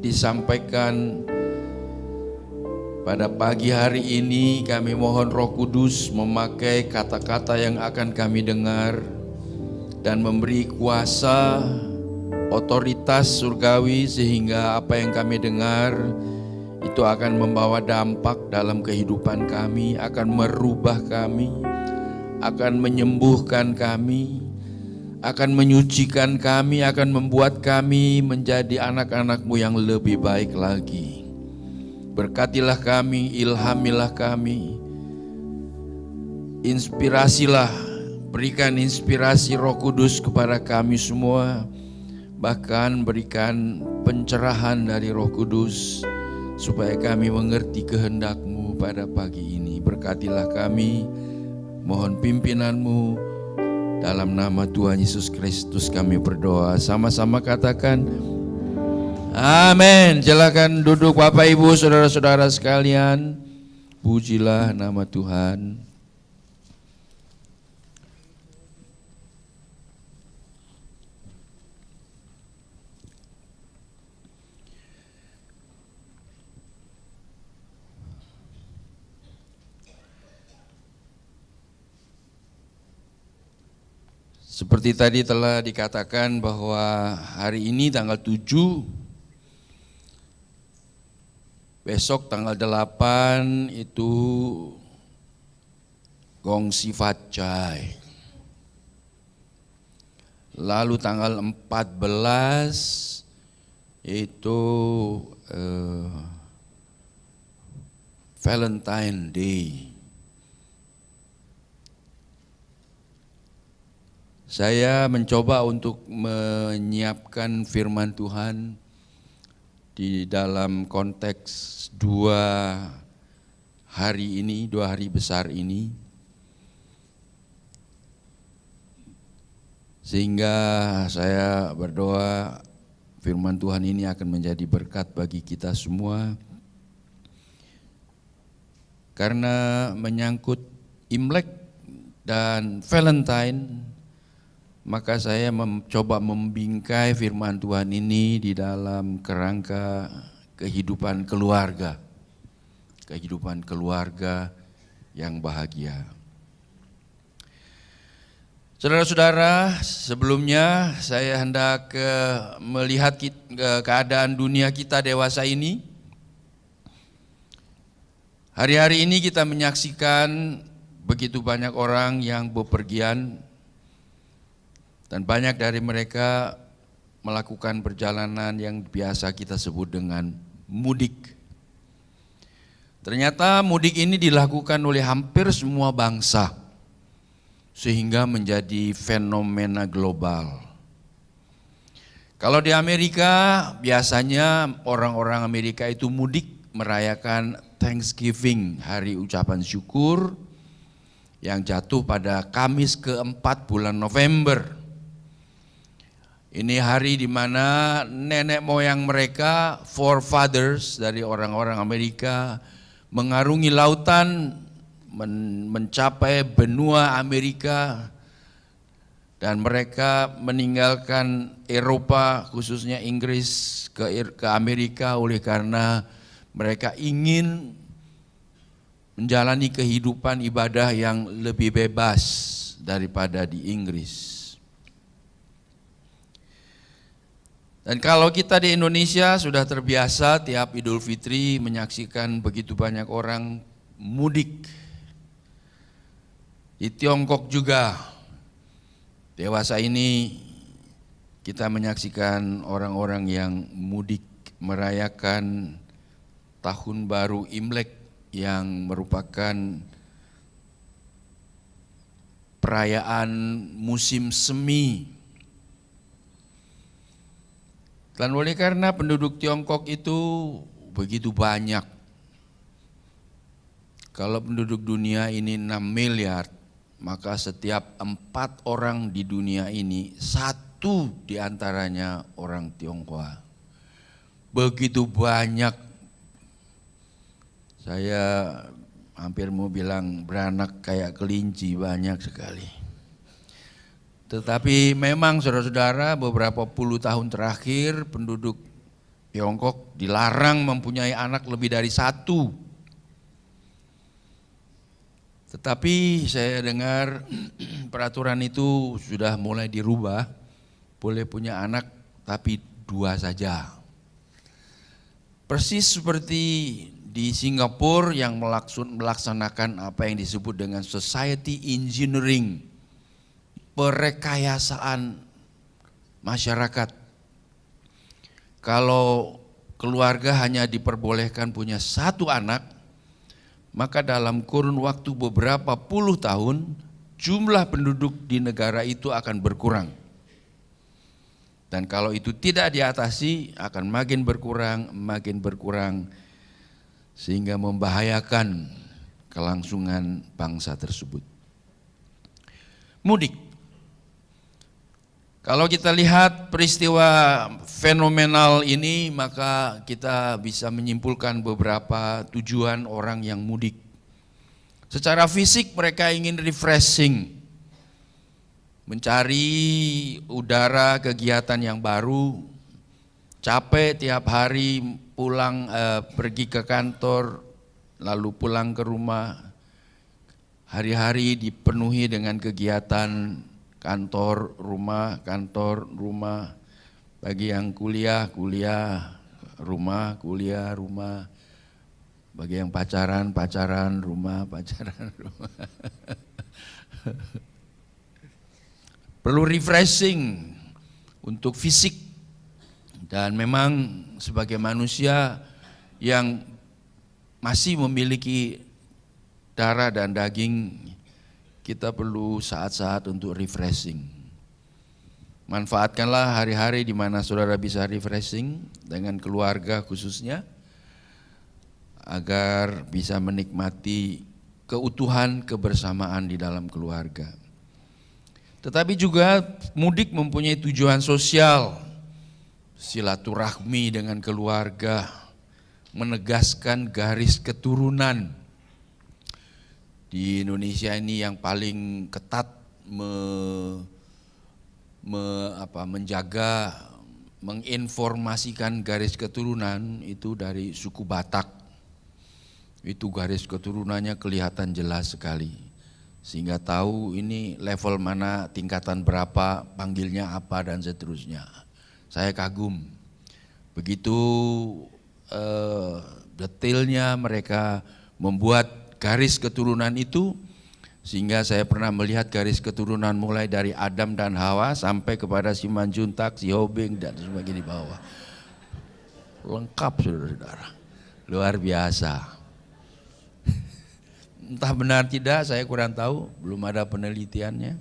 disampaikan pada pagi hari ini. Kami mohon Roh Kudus memakai kata-kata yang akan kami dengar dan memberi kuasa, otoritas surgawi, sehingga apa yang kami dengar itu akan membawa dampak dalam kehidupan kami, akan merubah kami, akan menyembuhkan kami, akan menyucikan kami, akan membuat kami menjadi anak-anak-Mu yang lebih baik lagi. Berkatilah kami, ilhamilah kami, inspirasilah, berikan inspirasi Roh Kudus kepada kami semua, bahkan berikan pencerahan dari Roh Kudus supaya kami mengerti kehendak-Mu pada pagi ini. Berkatilah kami, mohon pimpinan-Mu. Dalam nama Tuhan Yesus Kristus kami berdoa. Sama-sama katakan amin. Silakan duduk Bapak Ibu saudara-saudara sekalian. Pujilah nama Tuhan. Seperti tadi telah dikatakan bahwa hari ini tanggal 7, besok tanggal 8 itu Gongsi Fatjai. Lalu tanggal 14 itu Valentine Day. Saya mencoba untuk menyiapkan firman Tuhan di dalam konteks dua hari ini, 2 hari besar ini, sehingga saya berdoa firman Tuhan ini akan menjadi berkat bagi kita semua, karena menyangkut Imlek dan Valentine. Maka saya mencoba membingkai firman Tuhan ini di dalam kerangka kehidupan keluarga yang bahagia. Saudara-saudara, sebelumnya saya hendak melihat keadaan dunia kita dewasa ini. Hari-hari ini kita menyaksikan begitu banyak orang yang bepergian, dan banyak dari mereka melakukan perjalanan yang biasa kita sebut dengan mudik. Ternyata mudik ini dilakukan oleh hampir semua bangsa, sehingga menjadi fenomena global. Kalau di Amerika, biasanya orang-orang Amerika itu mudik merayakan Thanksgiving, hari ucapan syukur, yang jatuh pada Kamis keempat bulan November. Ini hari di mana nenek moyang mereka, forefathers dari orang-orang Amerika, mengarungi lautan, mencapai benua Amerika, dan mereka meninggalkan Eropa, khususnya Inggris, ke Amerika oleh karena mereka ingin menjalani kehidupan ibadah yang lebih bebas daripada di Inggris. Dan kalau kita di Indonesia sudah terbiasa tiap Idul Fitri menyaksikan begitu banyak orang mudik. Di Tiongkok juga dewasa ini kita menyaksikan orang-orang yang mudik merayakan Tahun Baru Imlek, yang merupakan perayaan musim semi. Dan oleh karena penduduk Tiongkok itu begitu banyak, kalau penduduk dunia ini 6 miliar, maka setiap 4 orang di dunia ini, 1 diantaranya orang Tionghoa. Begitu banyak, saya hampir mau bilang beranak kayak kelinci, banyak sekali. Tetapi memang saudara-saudara, beberapa puluh tahun terakhir penduduk Tiongkok dilarang mempunyai anak lebih dari satu. Tetapi saya dengar peraturan itu sudah mulai dirubah, boleh punya anak tapi 2 saja. Persis seperti di Singapura yang melaksanakan apa yang disebut dengan society engineering, perekayasaan masyarakat. Kalau keluarga hanya diperbolehkan punya 1 anak, maka dalam kurun waktu beberapa puluh tahun, jumlah penduduk di negara itu akan berkurang. Dan kalau itu tidak diatasi, akan makin berkurang, sehingga membahayakan kelangsungan bangsa tersebut. Mudik. Kalau kita lihat peristiwa fenomenal ini, maka kita bisa menyimpulkan beberapa tujuan orang yang mudik. Secara fisik mereka ingin refreshing, mencari udara kegiatan yang baru, capek tiap hari pulang pergi ke kantor, lalu pulang ke rumah, hari-hari dipenuhi dengan kegiatan kantor, rumah, bagi yang kuliah, rumah, kuliah, rumah, bagi yang pacaran, rumah, rumah. Perlu refreshing untuk fisik, dan memang sebagai manusia yang masih memiliki darah dan daging, kita perlu saat-saat untuk refreshing. Manfaatkanlah hari-hari di mana saudara bisa refreshing dengan keluarga khususnya, agar bisa menikmati keutuhan kebersamaan di dalam keluarga. Tetapi juga mudik mempunyai tujuan sosial, silaturahmi dengan keluarga, menegaskan garis keturunan. Di Indonesia ini yang paling ketat menjaga, menginformasikan garis keturunan itu dari suku Batak. Itu garis keturunannya kelihatan jelas sekali, sehingga tahu ini level mana, tingkatan berapa, panggilnya apa, dan seterusnya. Saya kagum, begitu detailnya mereka membuat garis keturunan itu, sehingga saya pernah melihat garis keturunan mulai dari Adam dan Hawa sampai kepada Simanjuntak, si Hobing, dan sebagainya di bawah. Lengkap saudara-saudara, luar biasa. Entah benar tidak, saya kurang tahu, belum ada penelitiannya,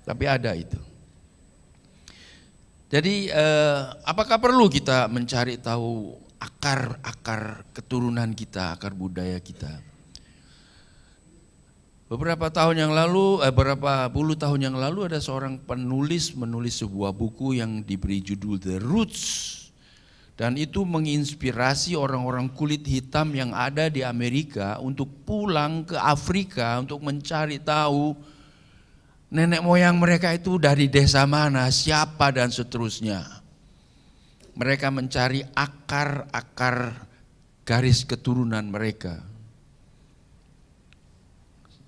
tapi ada itu. Jadi apakah perlu kita mencari tahu akar keturunan kita, akar budaya kita? Beberapa puluh tahun yang lalu ada seorang penulis menulis sebuah buku yang diberi judul The Roots, dan itu menginspirasi orang-orang kulit hitam yang ada di Amerika untuk pulang ke Afrika untuk mencari tahu nenek moyang mereka itu dari desa mana, siapa, dan seterusnya. Mereka mencari akar garis keturunan mereka.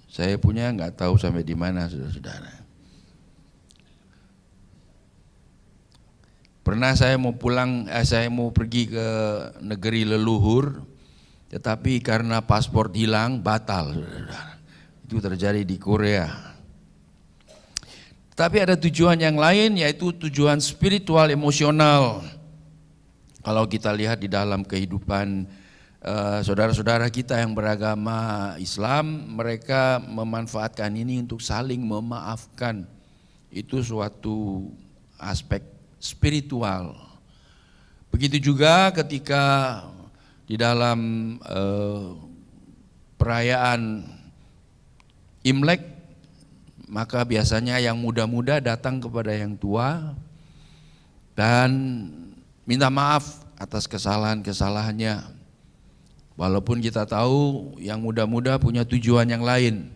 Saya punya nggak tahu sampai di mana saudara-saudara. Pernah saya mau pergi ke negeri leluhur, tetapi karena paspor hilang batal, saudara. Itu terjadi di Korea. Tapi ada tujuan yang lain, yaitu tujuan spiritual emosional. Kalau kita lihat di dalam kehidupan saudara-saudara kita yang beragama Islam, mereka memanfaatkan ini untuk saling memaafkan. Itu suatu aspek spiritual. Begitu juga ketika di dalam perayaan Imlek, maka biasanya yang muda-muda datang kepada yang tua dan minta maaf atas kesalahan-kesalahannya. Walaupun kita tahu yang muda-muda punya tujuan yang lain.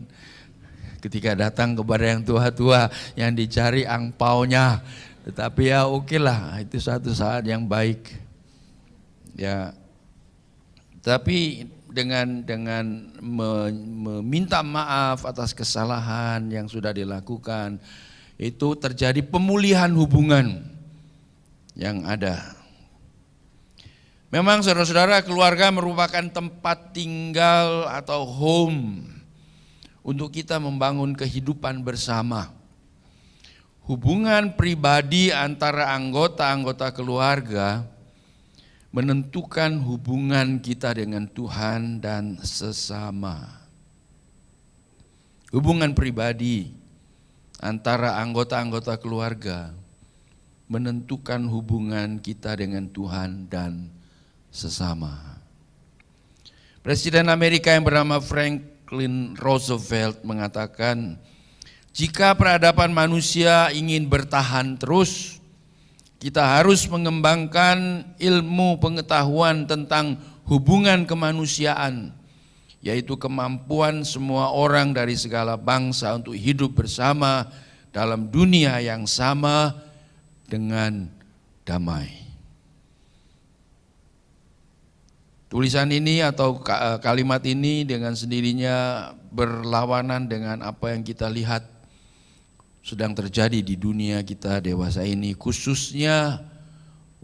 Ketika datang kepada yang tua-tua, yang dicari angpaunya. Tetapi ya oke lah, itu satu saat yang baik. Ya, tapi dengan meminta maaf atas kesalahan yang sudah dilakukan, itu terjadi pemulihan hubungan yang ada. Memang saudara-saudara, keluarga merupakan tempat tinggal atau home untuk kita membangun kehidupan bersama. Hubungan pribadi antara anggota-anggota keluarga menentukan hubungan kita dengan Tuhan dan sesama. Hubungan pribadi antara anggota-anggota keluarga menentukan hubungan kita dengan Tuhan dan sesama. Presiden Amerika yang bernama Franklin Roosevelt mengatakan, jika peradaban manusia ingin bertahan terus, kita harus mengembangkan ilmu pengetahuan tentang hubungan kemanusiaan, yaitu kemampuan semua orang dari segala bangsa untuk hidup bersama dalam dunia yang sama dengan damai. Tulisan ini atau kalimat ini dengan sendirinya berlawanan dengan apa yang kita lihat sedang terjadi di dunia kita dewasa ini, khususnya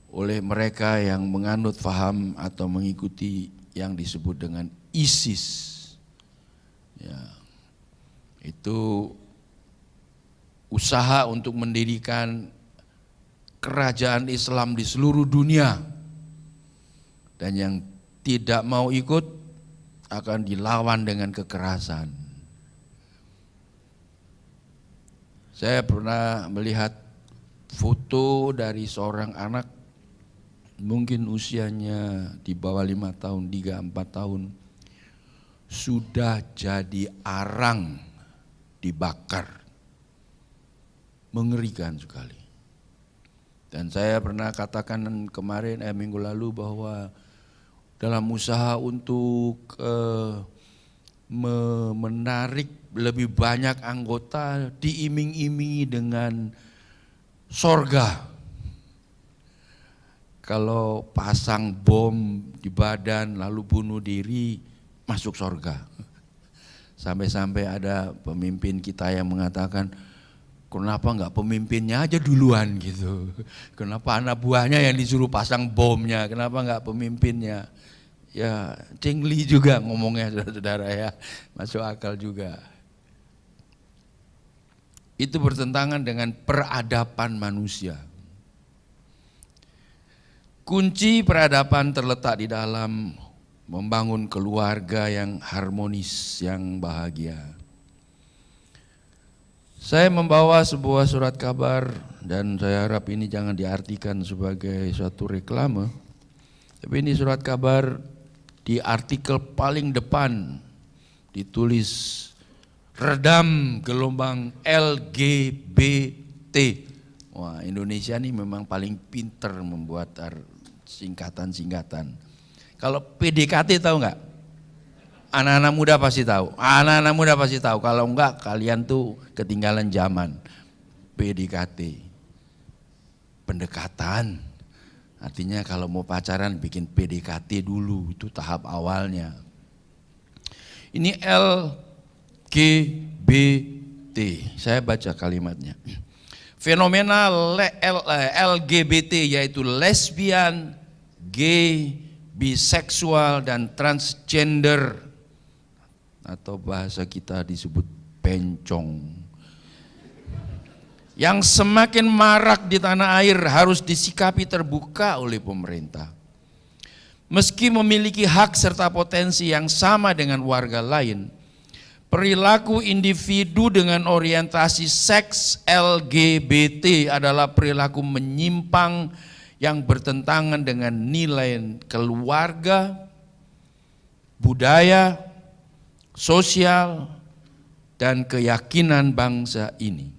oleh mereka yang menganut faham atau mengikuti yang disebut dengan ISIS. Ya, itu usaha untuk mendirikan kerajaan Islam di seluruh dunia, dan yang tidak mau ikut akan dilawan dengan kekerasan. Saya pernah melihat foto dari seorang anak, mungkin usianya di bawah 5 tahun, 3-4 tahun, sudah jadi arang dibakar. Mengerikan sekali. Dan saya pernah katakan kemarin, minggu lalu, bahwa dalam usaha untuk menarik lebih banyak anggota, diiming-imingi dengan sorga. Kalau pasang bom di badan lalu bunuh diri, masuk sorga. Sampai-sampai ada pemimpin kita yang mengatakan, kenapa enggak pemimpinnya aja duluan gitu? Kenapa anak buahnya yang disuruh pasang bomnya? Kenapa enggak pemimpinnya? Ya, Cengli juga ngomongnya, saudara-saudara, ya, masuk akal juga. Itu bertentangan dengan peradaban manusia. Kunci peradaban terletak di dalam membangun keluarga yang harmonis, yang bahagia. Saya membawa sebuah surat kabar, dan saya harap ini jangan diartikan sebagai suatu reklame, tapi ini surat kabar di artikel paling depan ditulis redam gelombang LGBT. Wah, Indonesia ini memang paling pinter membuat singkatan-singkatan. Kalau PDKT tahu nggak? Anak-anak muda pasti tahu. Anak-anak muda pasti tahu. Kalau enggak, kalian tuh ketinggalan zaman. PDKT, pendekatan. Artinya kalau mau pacaran bikin PDKT dulu, itu tahap awalnya. Ini LGBT, saya baca kalimatnya. Fenomena LGBT yaitu lesbian, gay, biseksual, dan transgender, atau bahasa kita disebut bencong, yang semakin marak di tanah air harus disikapi terbuka oleh pemerintah. Meski memiliki hak serta potensi yang sama dengan warga lain, perilaku individu dengan orientasi seks LGBT adalah perilaku menyimpang yang bertentangan dengan nilai keluarga, budaya, sosial, dan keyakinan bangsa ini.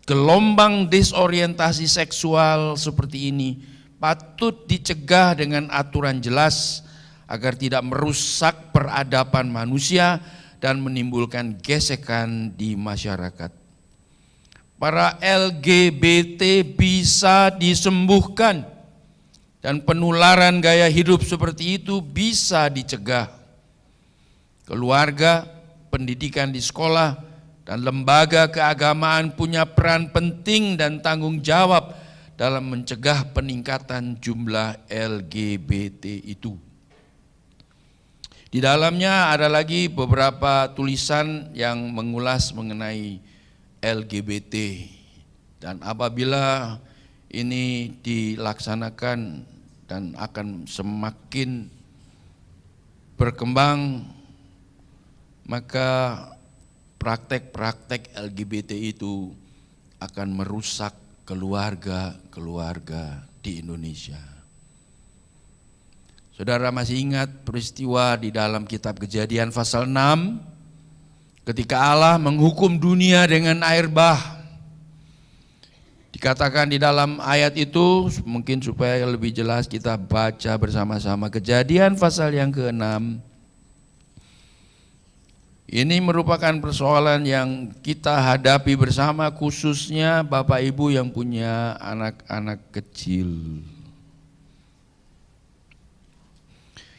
Gelombang disorientasi seksual seperti ini patut dicegah dengan aturan jelas agar tidak merusak peradaban manusia dan menimbulkan gesekan di masyarakat. Para LGBT bisa disembuhkan dan penularan gaya hidup seperti itu bisa dicegah. Keluarga, pendidikan di sekolah, dan lembaga keagamaan punya peran penting dan tanggung jawab dalam mencegah peningkatan jumlah LGBT itu. Di dalamnya ada lagi beberapa tulisan yang mengulas mengenai LGBT. Dan apabila ini dilaksanakan dan akan semakin berkembang, maka praktek-praktek LGBT itu akan merusak keluarga-keluarga di Indonesia. Saudara masih ingat peristiwa di dalam kitab Kejadian pasal 6 ketika Allah menghukum dunia dengan air bah. Dikatakan di dalam ayat itu, mungkin supaya lebih jelas kita baca bersama-sama Kejadian pasal yang ke-6. Ini merupakan persoalan yang kita hadapi bersama, khususnya Bapak Ibu yang punya anak-anak kecil.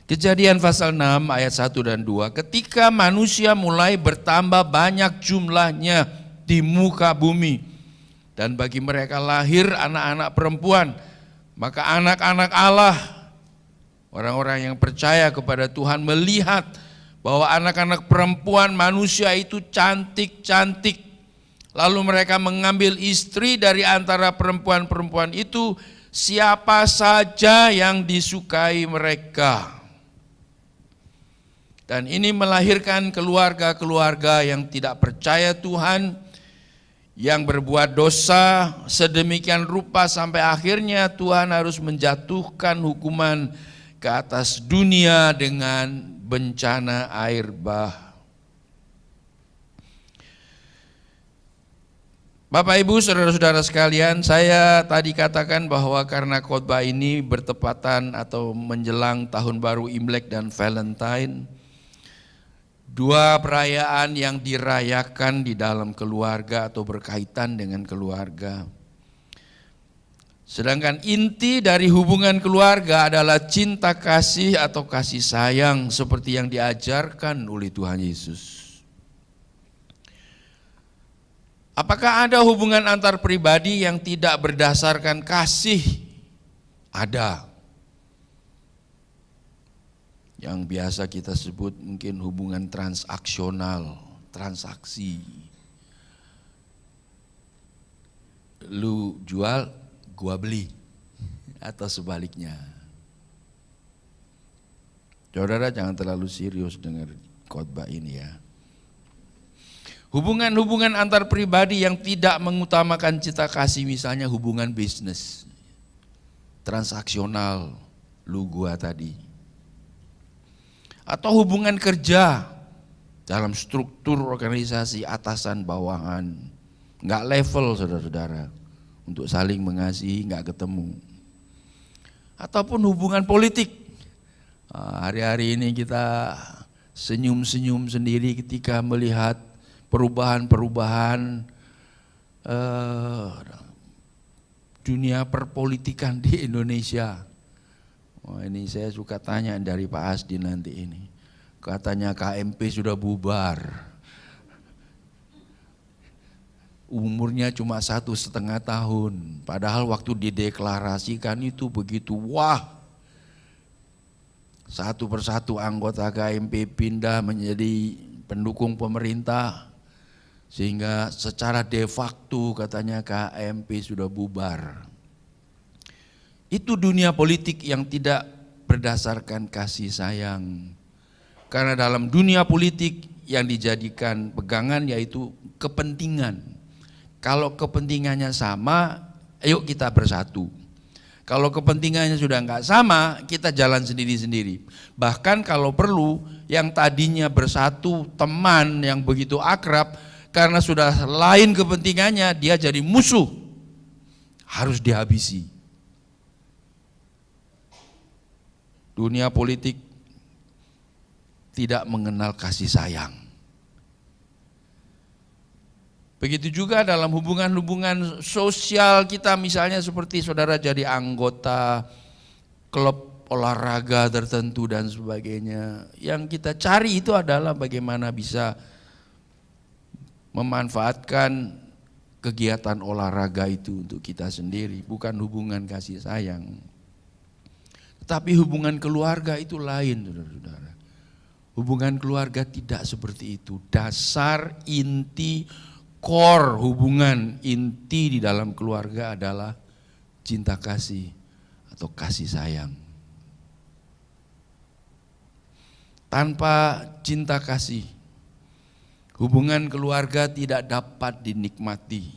Kejadian pasal 6 ayat 1 dan 2, ketika manusia mulai bertambah banyak jumlahnya di muka bumi, dan bagi mereka lahir anak-anak perempuan, maka anak-anak Allah, orang-orang yang percaya kepada Tuhan, melihat bahwa anak-anak perempuan manusia itu cantik-cantik. Lalu mereka mengambil istri dari antara perempuan-perempuan itu, siapa saja yang disukai mereka. Dan ini melahirkan keluarga-keluarga yang tidak percaya Tuhan, yang berbuat dosa sedemikian rupa sampai akhirnya Tuhan harus menjatuhkan hukuman ke atas dunia dengan bencana air bah. Bapak Ibu, saudara-saudara sekalian, saya tadi katakan bahwa karena khotbah ini bertepatan atau menjelang tahun baru Imlek dan Valentine, dua perayaan yang dirayakan di dalam keluarga atau berkaitan dengan keluarga. Sedangkan inti dari hubungan keluarga adalah cinta kasih atau kasih sayang seperti yang diajarkan oleh Tuhan Yesus. Apakah ada hubungan antar pribadi yang tidak berdasarkan kasih? Ada. Yang biasa kita sebut mungkin hubungan transaksional, transaksi. Lu jual, gua beli, atau sebaliknya. Saudara jangan terlalu serius dengar khotbah ini ya. Hubungan-hubungan antar pribadi yang tidak mengutamakan cinta kasih, misalnya hubungan bisnis, transaksional, lu gua tadi. Atau hubungan kerja dalam struktur organisasi atasan bawahan, nggak level saudara-saudara, untuk saling mengasihi nggak ketemu. Ataupun hubungan politik, hari-hari ini kita senyum-senyum sendiri ketika melihat perubahan-perubahan dunia perpolitikan di Indonesia. Oh, ini saya suka tanya dari Pak Asdi nanti ini. Katanya KMP sudah bubar. Umurnya cuma 1,5 tahun. Padahal waktu dideklarasikan itu begitu wah. Satu persatu anggota KMP pindah menjadi pendukung pemerintah. Sehingga secara de facto katanya KMP sudah bubar. Itu dunia politik yang tidak berdasarkan kasih sayang. Karena dalam dunia politik yang dijadikan pegangan yaitu kepentingan. Kalau kepentingannya sama, ayo kita bersatu. Kalau kepentingannya sudah enggak sama, kita jalan sendiri-sendiri. Bahkan kalau perlu, yang tadinya bersatu teman yang begitu akrab, karena sudah lain kepentingannya, dia jadi musuh. Harus dihabisi. Dunia politik tidak mengenal kasih sayang. Begitu juga dalam hubungan-hubungan sosial kita, misalnya seperti saudara jadi anggota klub olahraga tertentu dan sebagainya. Yang kita cari itu adalah bagaimana bisa memanfaatkan kegiatan olahraga itu untuk kita sendiri, bukan hubungan kasih sayang. Tapi hubungan keluarga itu lain, saudara-saudara. Hubungan keluarga tidak seperti itu. Dasar, inti, core hubungan inti di dalam keluarga adalah cinta kasih atau kasih sayang. Tanpa cinta kasih, hubungan keluarga tidak dapat dinikmati,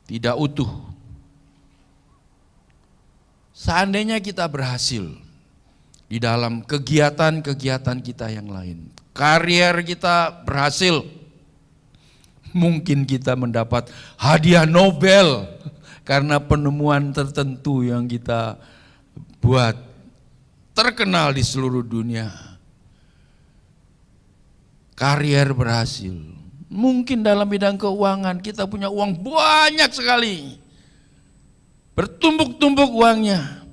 tidak utuh. Seandainya kita berhasil di dalam kegiatan-kegiatan kita yang lain, karier kita berhasil, mungkin kita mendapat hadiah Nobel karena penemuan tertentu yang kita buat, terkenal di seluruh dunia. Karier berhasil, mungkin dalam bidang keuangan kita punya uang banyak sekali, bertumbuk-tumbuk uangnya.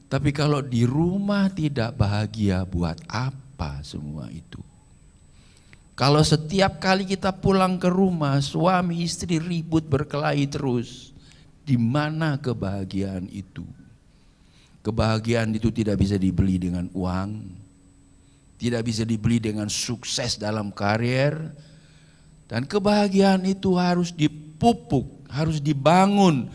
Tapi kalau di rumah tidak bahagia, buat apa semua itu? Kalau setiap kali kita pulang ke rumah, suami istri ribut berkelahi terus, di mana kebahagiaan itu? Kebahagiaan itu tidak bisa dibeli dengan uang, tidak bisa dibeli dengan sukses dalam karier, dan kebahagiaan itu harus dipupuk, harus dibangun.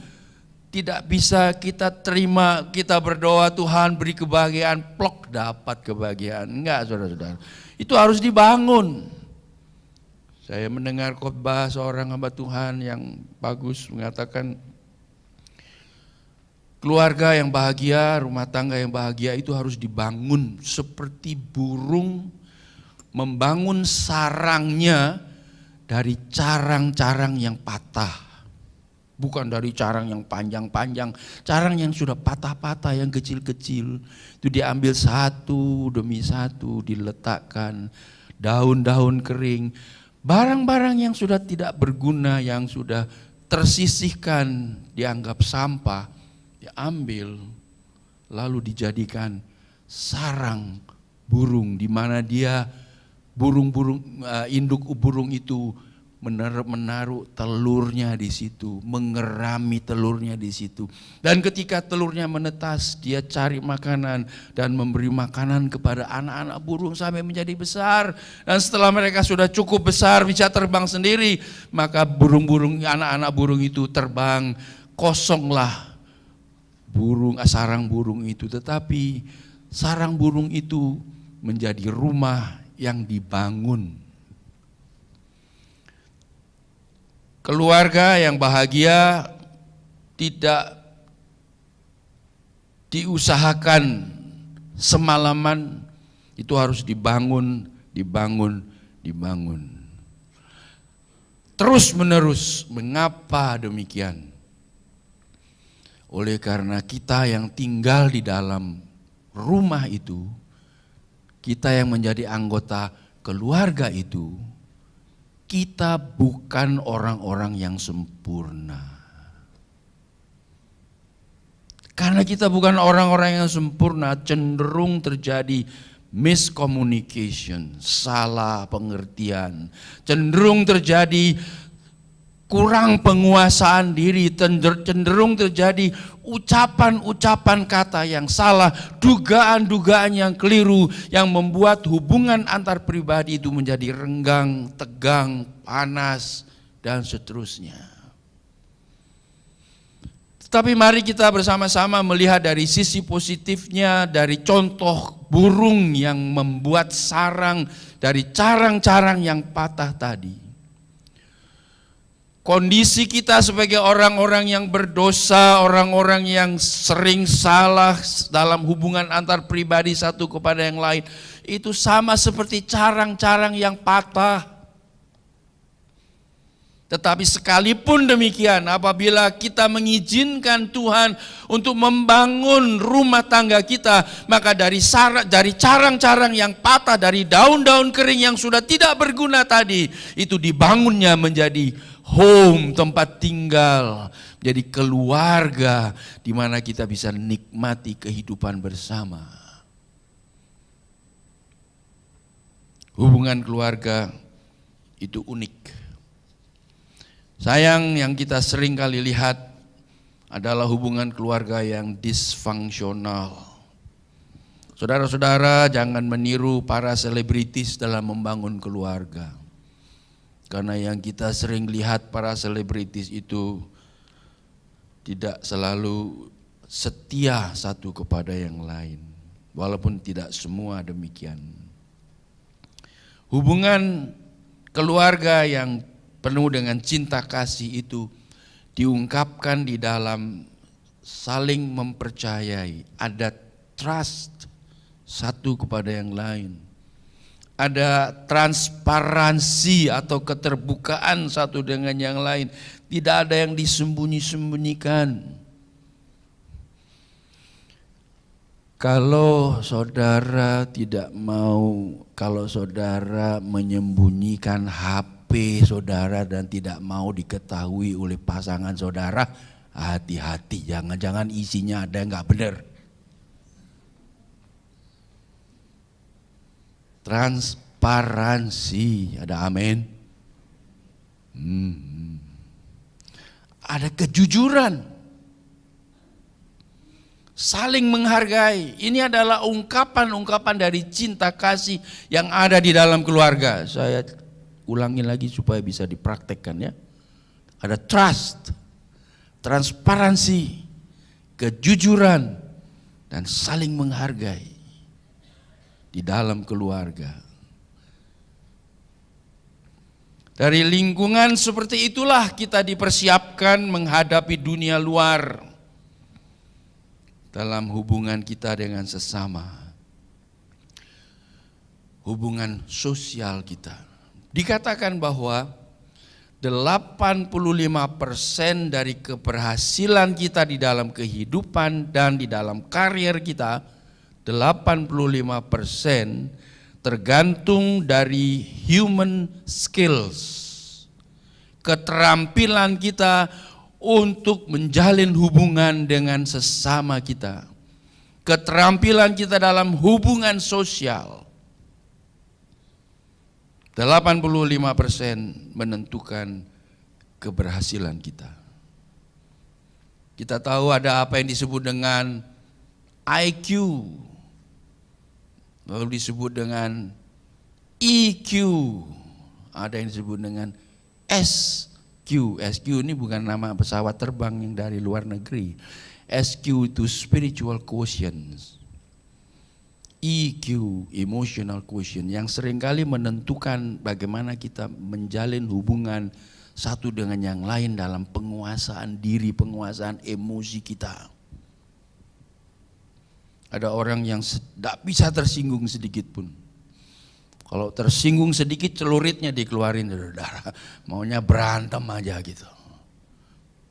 Tidak bisa kita terima, kita berdoa Tuhan beri kebahagiaan, plok dapat kebahagiaan. Enggak, saudara-saudara. Itu harus dibangun. Saya mendengar khotbah seorang hamba Tuhan yang bagus mengatakan, keluarga yang bahagia, rumah tangga yang bahagia itu harus dibangun seperti burung membangun sarangnya dari carang-carang yang patah. Bukan dari carang yang panjang-panjang, carang yang sudah patah-patah, yang kecil-kecil. Itu diambil satu demi satu, diletakkan, daun-daun kering. Barang-barang yang sudah tidak berguna, yang sudah tersisihkan, dianggap sampah, diambil, lalu dijadikan sarang burung, di mana dia burung-burung, induk burung itu menaruh telurnya di situ, mengerami telurnya di situ. Dan ketika telurnya menetas, dia cari makanan dan memberi makanan kepada anak-anak burung sampai menjadi besar. Dan setelah mereka sudah cukup besar, bisa terbang sendiri, maka burung-burung, anak-anak burung itu terbang. Kosonglah sarang burung itu, tetapi sarang burung itu menjadi rumah yang dibangun. Keluarga yang bahagia tidak diusahakan semalaman, itu harus dibangun. Terus menerus. Mengapa demikian? Oleh karena kita yang tinggal di dalam rumah itu, kita yang menjadi anggota keluarga itu, kita bukan orang-orang yang sempurna. Karena kita bukan orang-orang yang sempurna, cenderung terjadi miscommunication, salah pengertian, cenderung terjadi kurang penguasaan diri, cenderung terjadi ucapan-ucapan kata yang salah, dugaan-dugaan yang keliru yang membuat hubungan antar pribadi itu menjadi renggang, tegang, panas, dan seterusnya. Tapi mari kita bersama-sama melihat dari sisi positifnya, dari contoh burung yang membuat sarang dari carang-carang yang patah tadi. Kondisi kita sebagai orang-orang yang berdosa, orang-orang yang sering salah dalam hubungan antar pribadi satu kepada yang lain, itu sama seperti carang-carang yang patah. Tetapi sekalipun demikian, apabila kita mengizinkan Tuhan untuk membangun rumah tangga kita, maka dari carang-carang yang patah, dari daun-daun kering yang sudah tidak berguna tadi, itu dibangunnya menjadi home, tempat tinggal, Jadi keluarga di mana kita bisa nikmati kehidupan bersama. Hubungan keluarga itu unik. Sayang yang kita sering kali lihat adalah hubungan keluarga yang disfungsional. Saudara-saudara, jangan meniru para selebritis dalam membangun keluarga. Karena yang kita sering lihat para selebritis itu tidak selalu setia satu kepada yang lain, walaupun tidak semua demikian. Hubungan keluarga yang penuh dengan cinta kasih itu diungkapkan di dalam saling mempercayai, ada trust satu kepada yang lain, ada transparansi atau keterbukaan satu dengan yang lain. Tidak ada yang disembunyi-sembunyikan. Kalau saudara tidak mau, kalau saudara menyembunyikan HP saudara dan tidak mau diketahui oleh pasangan saudara, hati-hati, jangan-jangan isinya ada yang nggak benar. Transparansi, ada amin. Ada kejujuran, saling menghargai. Ini adalah ungkapan-ungkapan dari cinta kasih yang ada di dalam keluarga. Saya ulangi lagi supaya bisa dipraktekkan ya. Ada trust, transparansi, kejujuran, dan saling menghargai di dalam keluarga. Dari lingkungan seperti itulah kita dipersiapkan menghadapi dunia luar dalam hubungan kita dengan sesama, hubungan sosial kita. Dikatakan bahwa 85% dari keberhasilan kita di dalam kehidupan dan di dalam karier kita, 85% tergantung dari human skills, keterampilan kita untuk menjalin hubungan dengan sesama kita, keterampilan kita dalam hubungan sosial. 85% menentukan keberhasilan kita. Kita tahu ada apa yang disebut dengan IQ, lalu disebut dengan EQ, ada yang disebut dengan SQ. SQ ini bukan nama pesawat terbang yang dari luar negeri. SQ itu spiritual quotient, EQ emotional quotient, yang seringkali menentukan bagaimana kita menjalin hubungan satu dengan yang lain dalam penguasaan diri, penguasaan emosi kita. Ada orang yang tidak bisa tersinggung sedikit pun. Kalau tersinggung sedikit celuritnya dikeluarin, saudara. Maunya berantem aja gitu.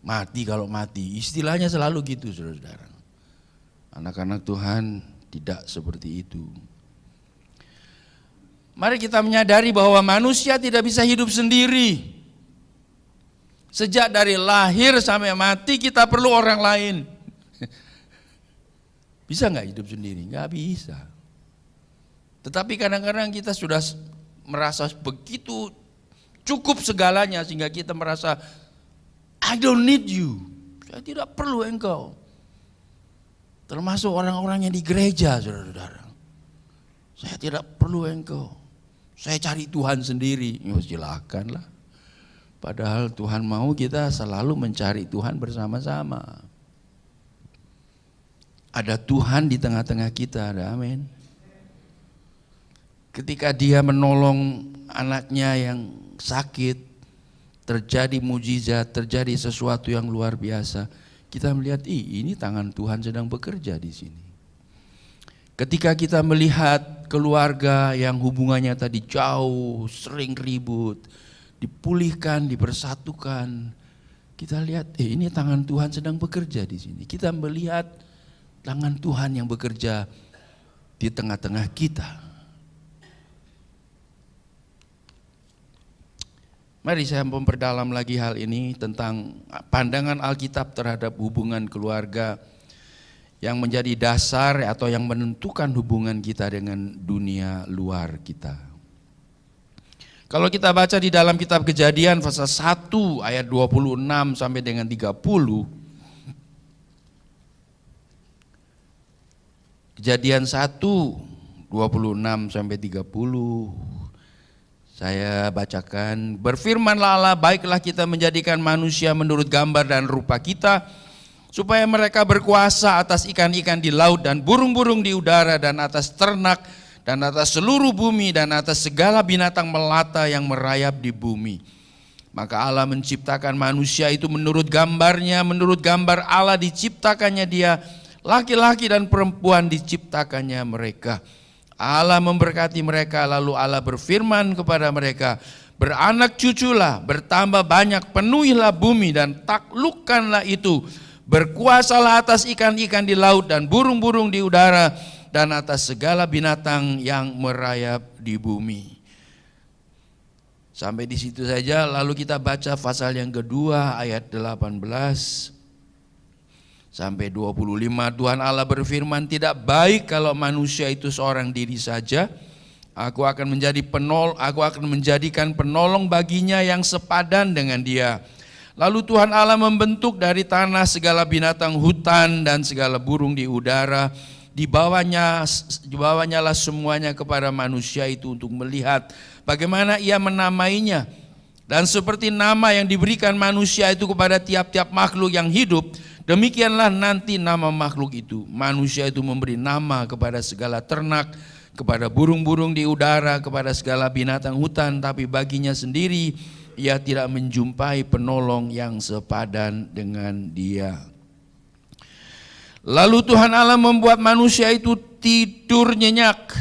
Mati kalau mati, istilahnya selalu gitu, saudara. Anak-anak Tuhan tidak seperti itu. Mari kita menyadari bahwa manusia tidak bisa hidup sendiri. Sejak dari lahir sampai mati kita perlu orang lain. Bisa nggak hidup sendiri? Nggak bisa. Tetapi kadang-kadang kita sudah merasa begitu cukup segalanya sehingga kita merasa I don't need you. Saya tidak perlu engkau. Termasuk orang-orang yang di gereja, saudara-saudara. Saya tidak perlu engkau. Saya cari Tuhan sendiri. Ya silakanlah. Padahal Tuhan mau kita selalu mencari Tuhan bersama-sama. Ada Tuhan di tengah-tengah kita, ada amin. Ketika dia menolong anaknya yang sakit, terjadi mujizat, terjadi sesuatu yang luar biasa. Kita melihat, ini tangan Tuhan sedang bekerja di sini. Ketika kita melihat keluarga yang hubungannya tadi jauh, sering ribut, dipulihkan, dipersatukan, kita lihat, ini tangan Tuhan sedang bekerja di sini. Kita melihat tangan Tuhan yang bekerja di tengah-tengah kita. Mari saya memperdalam lagi hal ini tentang pandangan Alkitab terhadap hubungan keluarga yang menjadi dasar atau yang menentukan hubungan kita dengan dunia luar kita. Kalau kita baca di dalam kitab Kejadian pasal 1 ayat 26 sampai dengan 30, Kejadian 1 26 sampai 30, saya bacakan. Berfirmanlah Allah, baiklah kita menjadikan manusia menurut gambar dan rupa kita, supaya mereka berkuasa atas ikan-ikan di laut dan burung-burung di udara dan atas ternak dan atas seluruh bumi dan atas segala binatang melata yang merayap di bumi. Maka Allah menciptakan manusia itu menurut gambarnya, menurut gambar Allah diciptakannya dia, laki-laki dan perempuan diciptakannya mereka. Allah memberkati mereka, lalu Allah berfirman kepada mereka, beranak cuculah, bertambah banyak, penuhilah bumi dan taklukkanlah itu. Berkuasalah atas ikan-ikan di laut dan burung-burung di udara dan atas segala binatang yang merayap di bumi. Sampai di situ saja, lalu kita baca pasal yang kedua ayat 18 sampai 25. Tuhan Allah berfirman, tidak baik kalau manusia itu seorang diri saja. Aku akan menjadikan penolong baginya yang sepadan dengan dia. Lalu Tuhan Allah membentuk dari tanah segala binatang hutan dan segala burung di udara. Dibawanyalah semuanya kepada manusia itu untuk melihat bagaimana ia menamainya. Dan seperti nama yang diberikan manusia itu kepada tiap-tiap makhluk yang hidup, demikianlah nanti nama makhluk itu. Manusia itu memberi nama kepada segala ternak, kepada burung-burung di udara, kepada segala binatang hutan, tapi baginya sendiri ia tidak menjumpai penolong yang sepadan dengan dia. Lalu Tuhan Allah membuat manusia itu tidur nyenyak.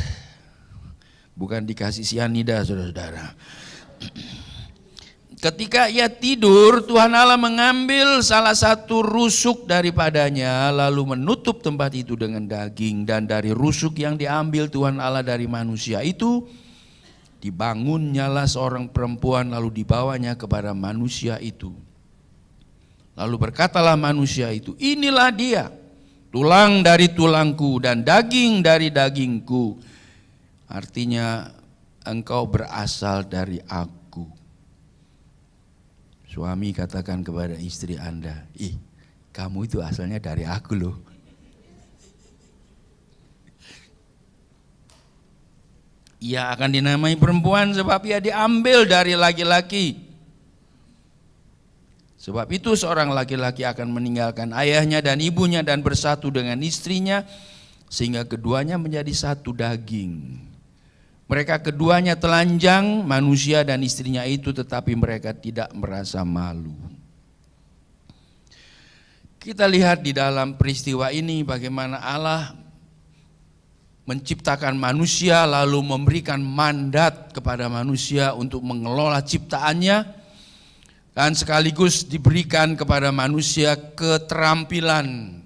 Bukan dikasih sianida, saudara-saudara. Ketika ia tidur, Tuhan Allah mengambil salah satu rusuk daripadanya, lalu menutup tempat itu dengan daging. Dan dari rusuk yang diambil Tuhan Allah dari manusia itu, dibangunnyalah seorang perempuan, lalu dibawanya kepada manusia itu. Lalu berkatalah manusia itu, inilah dia, tulang dari tulangku dan daging dari dagingku. Artinya, engkau berasal dari aku. Suami katakan kepada istri Anda, kamu itu asalnya dari aku loh. Ia akan dinamai perempuan sebab ia diambil dari laki-laki. Sebab itu seorang laki-laki akan meninggalkan ayahnya dan ibunya dan bersatu dengan istrinya, sehingga keduanya menjadi satu daging. Mereka keduanya telanjang, manusia dan istrinya itu, tetapi mereka tidak merasa malu. Kita lihat di dalam peristiwa ini bagaimana Allah menciptakan manusia lalu memberikan mandat kepada manusia untuk mengelola ciptaannya, dan sekaligus diberikan kepada manusia keterampilan,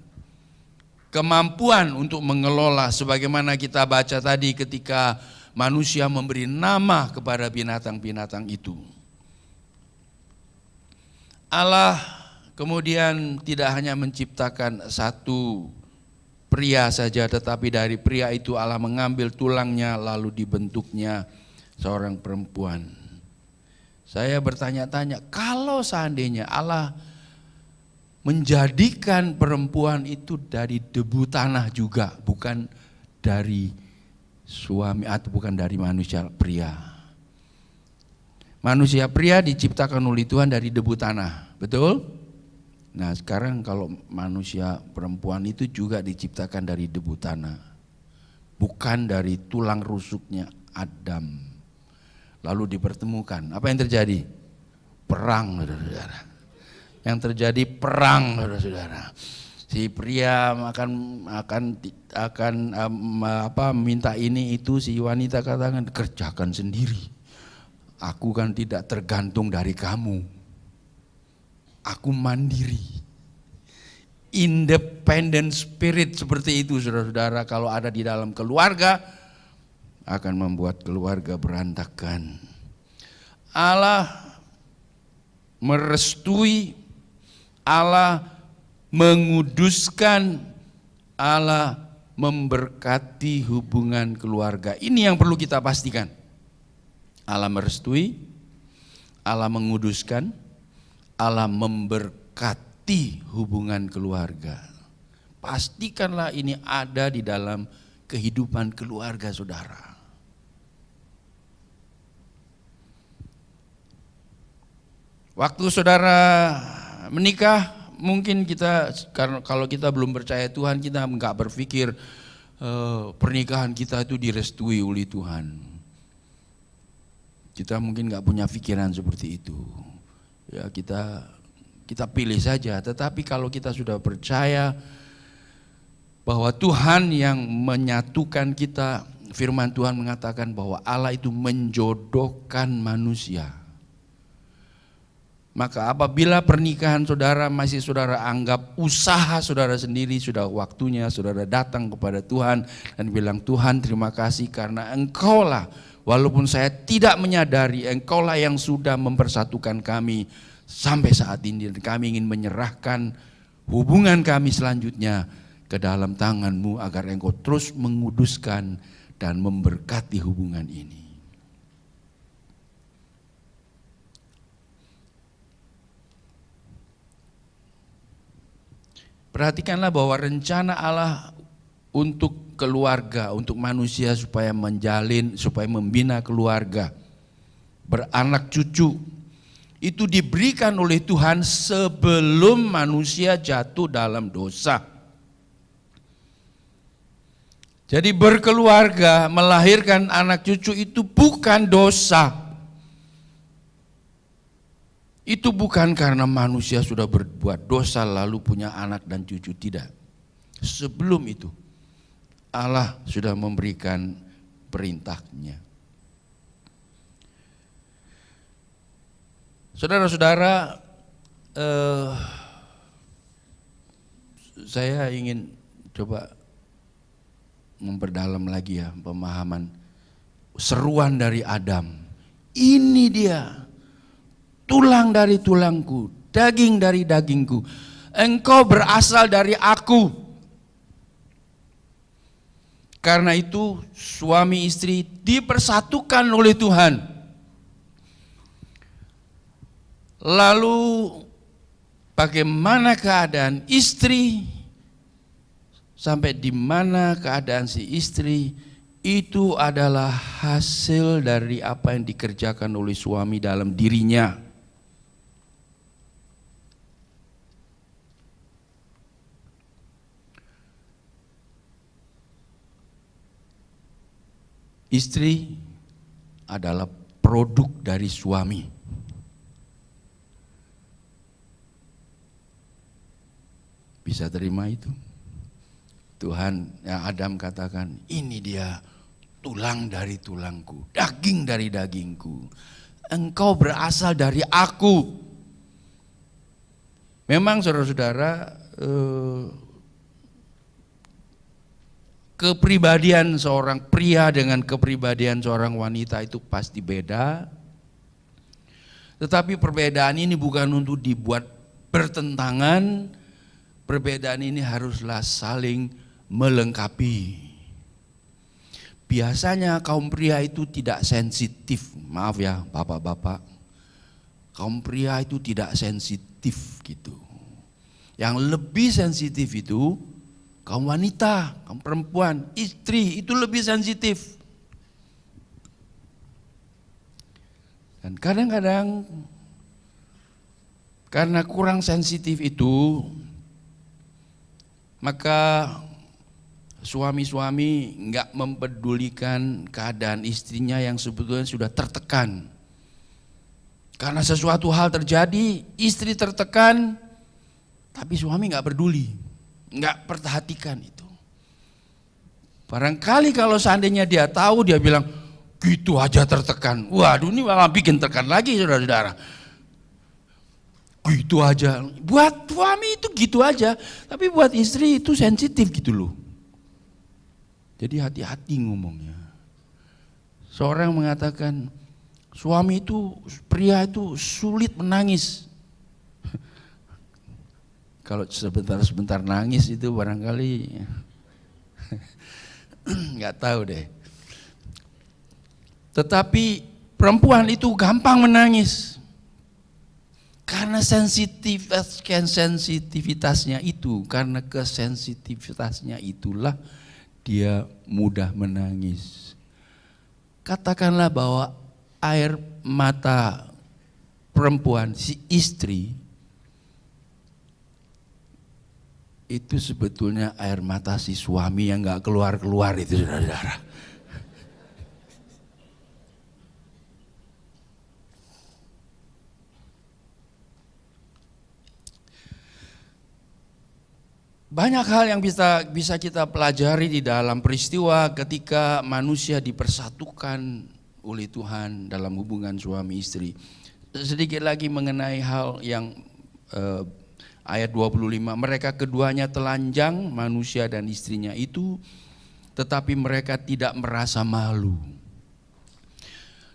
kemampuan untuk mengelola, sebagaimana kita baca tadi ketika manusia memberi nama kepada binatang-binatang itu. Allah kemudian tidak hanya menciptakan satu pria saja, tetapi dari pria itu Allah mengambil tulangnya lalu dibentuknya seorang perempuan. Saya bertanya-tanya, kalau seandainya Allah menjadikan perempuan itu dari debu tanah juga, bukan dari suami atau bukan dari manusia pria. Manusia pria diciptakan oleh Tuhan dari debu tanah, betul? Nah sekarang kalau manusia perempuan itu juga diciptakan dari debu tanah, bukan dari tulang rusuknya Adam. Lalu dipertemukan, apa yang terjadi? Perang, saudara-saudara. Yang terjadi perang, saudara-saudara. Si pria akan minta ini itu, si wanita katakan kerjakan sendiri. Aku kan tidak tergantung dari kamu. Aku mandiri. Independent spirit seperti itu, saudara-saudara, kalau ada di dalam keluarga akan membuat keluarga berantakan. Allah merestui, Allah menguduskan, Allah memberkati hubungan keluarga. Ini yang perlu kita pastikan. Allah merestui, Allah menguduskan, Allah memberkati hubungan keluarga. Pastikanlah ini ada di dalam kehidupan keluarga saudara. Waktu saudara menikah, mungkin kita kalau kita belum percaya Tuhan, kita nggak berpikir pernikahan kita itu direstui oleh Tuhan. Kita mungkin nggak punya pikiran seperti itu. Ya kita pilih saja. Tetapi kalau kita sudah percaya bahwa Tuhan yang menyatukan kita, firman Tuhan mengatakan bahwa Allah itu menjodohkan manusia. Maka apabila pernikahan saudara masih saudara anggap usaha saudara sendiri, sudah waktunya saudara datang kepada Tuhan dan bilang, Tuhan terima kasih karena Engkaulah, walaupun saya tidak menyadari, Engkaulah yang sudah mempersatukan kami sampai saat ini. Dan kami ingin menyerahkan hubungan kami selanjutnya ke dalam tangan-Mu agar Engkau terus menguduskan dan memberkati hubungan ini. Perhatikanlah bahwa rencana Allah untuk keluarga, untuk manusia supaya membina keluarga, beranak cucu, itu diberikan oleh Tuhan sebelum manusia jatuh dalam dosa. Jadi berkeluarga, melahirkan anak cucu itu bukan dosa. Itu bukan karena manusia sudah berbuat dosa lalu punya anak dan cucu, tidak. Sebelum itu Allah sudah memberikan perintahnya. Saudara-saudara, saya ingin coba memperdalam lagi ya pemahaman seruan dari Adam. Ini dia, tulang dari tulangku, daging dari dagingku. Engkau berasal dari aku. Karena itu suami istri dipersatukan oleh Tuhan. Lalu bagaimana keadaan istri, sampai di mana keadaan si istri, itu adalah hasil dari apa yang dikerjakan oleh suami dalam dirinya. Istri adalah produk dari suami. Bisa terima itu? Tuhan yang Adam katakan, ini dia tulang dari tulangku, daging dari dagingku. Engkau berasal dari aku. Memang saudara-saudara, kepribadian seorang pria dengan kepribadian seorang wanita itu pasti beda. Tetapi perbedaan ini bukan untuk dibuat bertentangan. Perbedaan ini haruslah saling melengkapi. Biasanya kaum pria itu tidak sensitif. Maaf ya bapak-bapak. Kaum pria itu tidak sensitif gitu. Yang lebih sensitif itu kaum wanita, kaum perempuan, istri itu lebih sensitif. Dan kadang-kadang karena kurang sensitif itu, maka suami-suami enggak mempedulikan keadaan istrinya yang sebetulnya sudah tertekan. Karena sesuatu hal terjadi, istri tertekan, tapi suami enggak peduli. Enggak perhatikan itu. Barangkali kalau seandainya dia tahu, dia bilang gitu aja tertekan. Waduh, ini malah bikin tekan lagi saudara-saudara. Gitu aja. Buat suami itu gitu aja, tapi buat istri itu sensitif gitu loh. Jadi hati-hati ngomongnya. Seorang mengatakan, Suami itu, pria itu sulit menangis. Kalau sebentar-sebentar nangis itu barangkali nggak tahu deh. Tetapi perempuan itu gampang menangis. Karena sensitivitasnya itu, karena kesensitivitasnya itulah dia mudah menangis. Katakanlah bahwa air mata perempuan, si istri, itu sebetulnya air mata si suami yang gak keluar-keluar itu, saudara-saudara. Banyak hal yang bisa kita pelajari di dalam peristiwa ketika manusia dipersatukan oleh Tuhan dalam hubungan suami istri. Sedikit lagi mengenai hal yang ayat 25, mereka keduanya telanjang, manusia dan istrinya itu, tetapi mereka tidak merasa malu.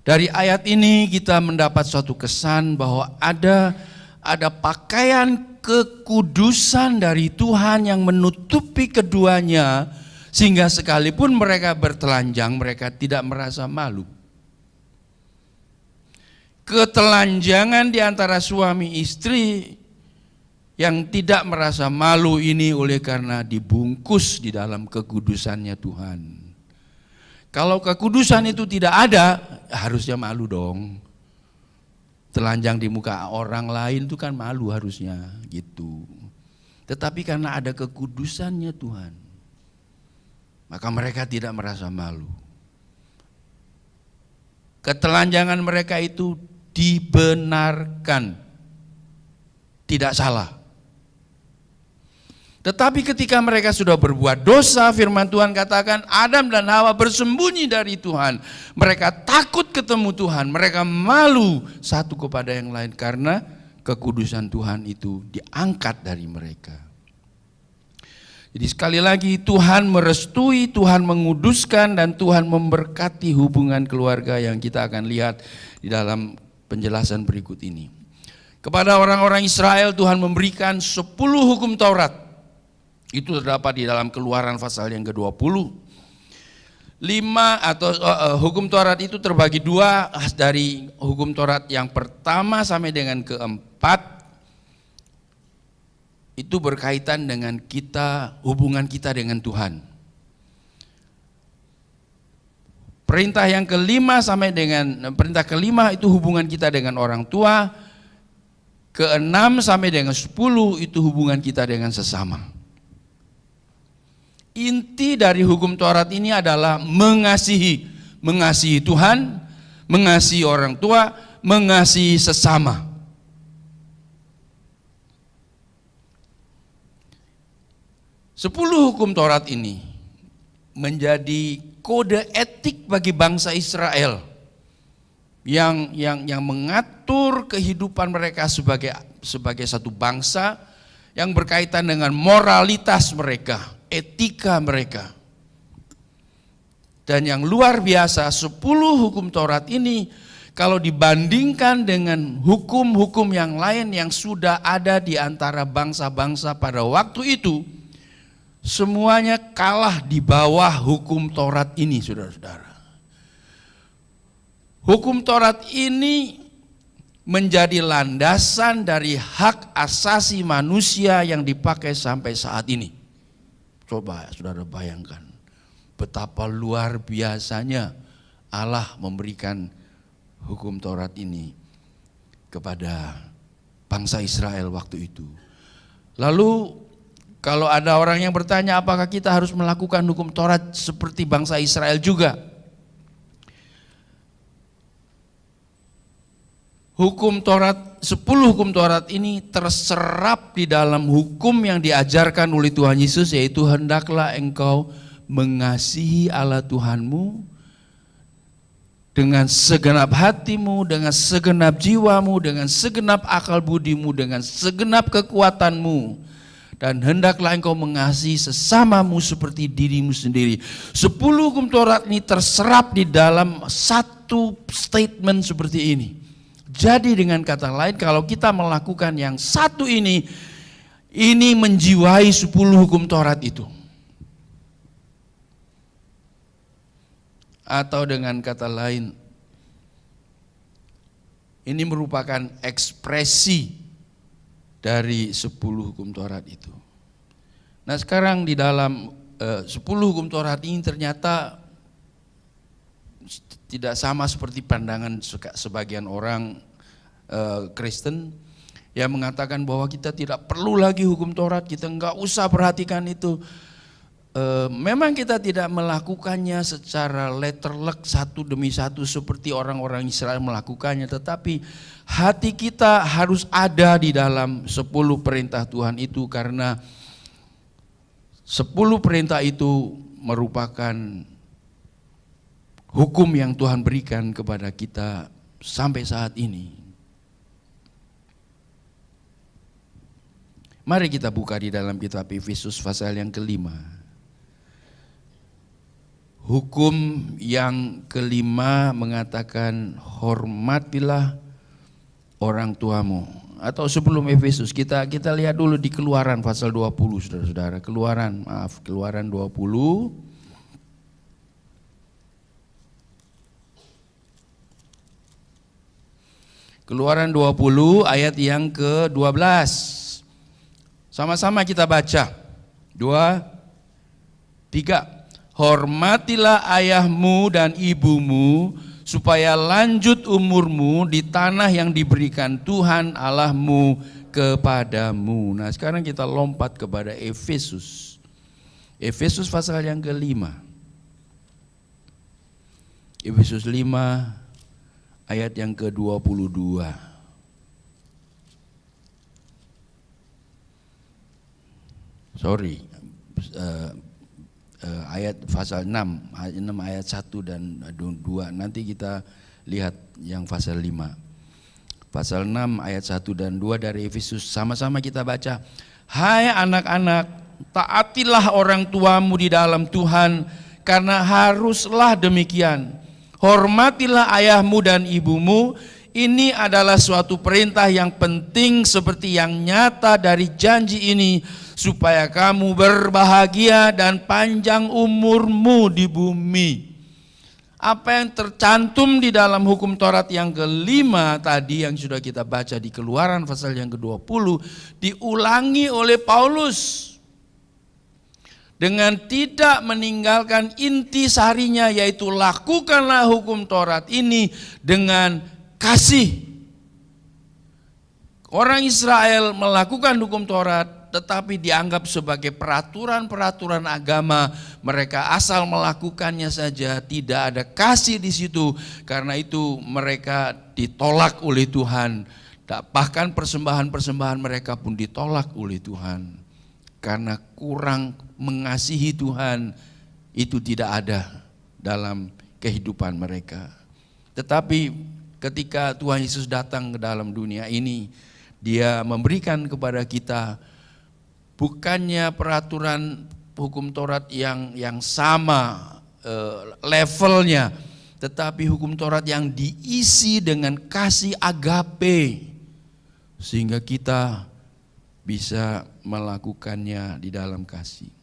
Dari ayat ini kita mendapat suatu kesan bahwa ada pakaian kekudusan dari Tuhan yang menutupi keduanya, sehingga sekalipun mereka bertelanjang, mereka tidak merasa malu. Ketelanjangan di antara suami istri yang tidak merasa malu ini oleh karena dibungkus di dalam kekudusannya Tuhan. Kalau kekudusan itu tidak ada, harusnya malu dong. Telanjang di muka orang lain itu kan malu harusnya gitu. Tetapi karena ada kekudusannya Tuhan, maka mereka tidak merasa malu. Ketelanjangan mereka itu dibenarkan, tidak salah. Tetapi ketika mereka sudah berbuat dosa, firman Tuhan katakan Adam dan Hawa bersembunyi dari Tuhan. Mereka takut ketemu Tuhan, mereka malu satu kepada yang lain karena kekudusan Tuhan itu diangkat dari mereka. Jadi sekali lagi Tuhan merestui, Tuhan menguduskan, dan Tuhan memberkati hubungan keluarga yang kita akan lihat di dalam penjelasan berikut ini. Kepada orang-orang Israel Tuhan memberikan 10 hukum Taurat. Itu terdapat di dalam Keluaran pasal yang ke-20. 5 atau hukum Taurat itu terbagi 2, dari hukum Taurat yang pertama sampai dengan ke-4 itu berkaitan dengan kita, hubungan kita dengan Tuhan. Perintah yang ke-5 sampai dengan perintah ke-5 itu hubungan kita dengan orang tua. Ke-6 sampai dengan 10 itu hubungan kita dengan sesama. Inti dari hukum Taurat ini adalah mengasihi Tuhan, mengasihi orang tua, mengasihi sesama. Sepuluh hukum Taurat ini menjadi kode etik bagi bangsa Israel yang mengatur kehidupan mereka sebagai satu bangsa yang berkaitan dengan moralitas mereka, etika mereka. Dan yang luar biasa, 10 hukum Taurat ini kalau dibandingkan dengan hukum-hukum yang lain yang sudah ada di antara bangsa-bangsa pada waktu itu, semuanya kalah di bawah hukum Taurat ini, saudara-saudara. Hukum Taurat ini menjadi landasan dari hak asasi manusia yang dipakai sampai saat ini. Coba saudara bayangkan betapa luar biasanya Allah memberikan hukum Taurat ini kepada bangsa Israel waktu itu. Lalu kalau ada orang yang bertanya apakah kita harus melakukan hukum Taurat seperti bangsa Israel juga? Hukum Taurat, 10 hukum Taurat ini terserap di dalam hukum yang diajarkan oleh Tuhan Yesus, yaitu hendaklah engkau mengasihi Allah Tuhanmu dengan segenap hatimu, dengan segenap jiwamu, dengan segenap akal budimu, dengan segenap kekuatanmu, dan hendaklah engkau mengasihi sesamamu seperti dirimu sendiri. 10 hukum Taurat ini terserap di dalam satu satu statement seperti ini. Jadi dengan kata lain, kalau kita melakukan yang satu ini menjiwai 10 hukum Taurat itu. Atau dengan kata lain, ini merupakan ekspresi dari 10 hukum Taurat itu. Nah sekarang di dalam 10 hukum Taurat ini ternyata tidak sama seperti pandangan sebagian orang Kristen yang mengatakan bahwa kita tidak perlu lagi hukum Taurat, kita enggak usah perhatikan itu. Memang kita tidak melakukannya secara letterlek satu demi satu seperti orang-orang Israel melakukannya, tetapi hati kita harus ada di dalam 10 perintah Tuhan itu, karena 10 perintah itu merupakan hukum yang Tuhan berikan kepada kita sampai saat ini. Mari kita buka di dalam kitab Efesus pasal yang kelima. Hukum yang kelima mengatakan hormatilah orang tuamu. Atau sebelum Efesus kita lihat dulu di Keluaran pasal 20, saudara-saudara. Keluaran 20. Keluaran 20 ayat yang ke-12. Sama-sama kita baca. 2, 3. Hormatilah ayahmu dan ibumu supaya lanjut umurmu di tanah yang diberikan Tuhan Allahmu kepadamu. Nah sekarang kita lompat kepada Efesus. Efesus pasal yang ke-5. Efesus 5 ayat yang ke-22. Ayat pasal 6 ayat 1 dan 2. Nanti kita lihat yang pasal 5. Pasal 6 ayat 1 dan 2 dari Efesus, sama-sama kita baca. Hai anak-anak, taatilah orang tuamu di dalam Tuhan, karena haruslah demikian. Hormatilah ayahmu dan ibumu. Ini adalah suatu perintah yang penting seperti yang nyata dari janji ini, supaya kamu berbahagia dan panjang umurmu di bumi. Apa yang tercantum di dalam hukum Taurat yang kelima tadi yang sudah kita baca di Keluaran pasal yang ke-20 diulangi oleh Paulus dengan tidak meninggalkan inti sarinya, yaitu lakukanlah hukum Taurat ini dengan kasih. Orang Israel melakukan hukum Taurat tetapi dianggap sebagai peraturan-peraturan agama, mereka asal melakukannya saja, tidak ada kasih di situ. Karena itu mereka ditolak oleh Tuhan. Bahkan persembahan-persembahan mereka pun ditolak oleh Tuhan. Karena kurang mengasihi Tuhan, itu tidak ada dalam kehidupan mereka. Tetapi ketika Tuhan Yesus datang ke dalam dunia ini, Dia memberikan kepada kita bukannya peraturan hukum Taurat yang sama levelnya, tetapi hukum Taurat yang diisi dengan kasih agape, sehingga kita bisa melakukannya di dalam kasih.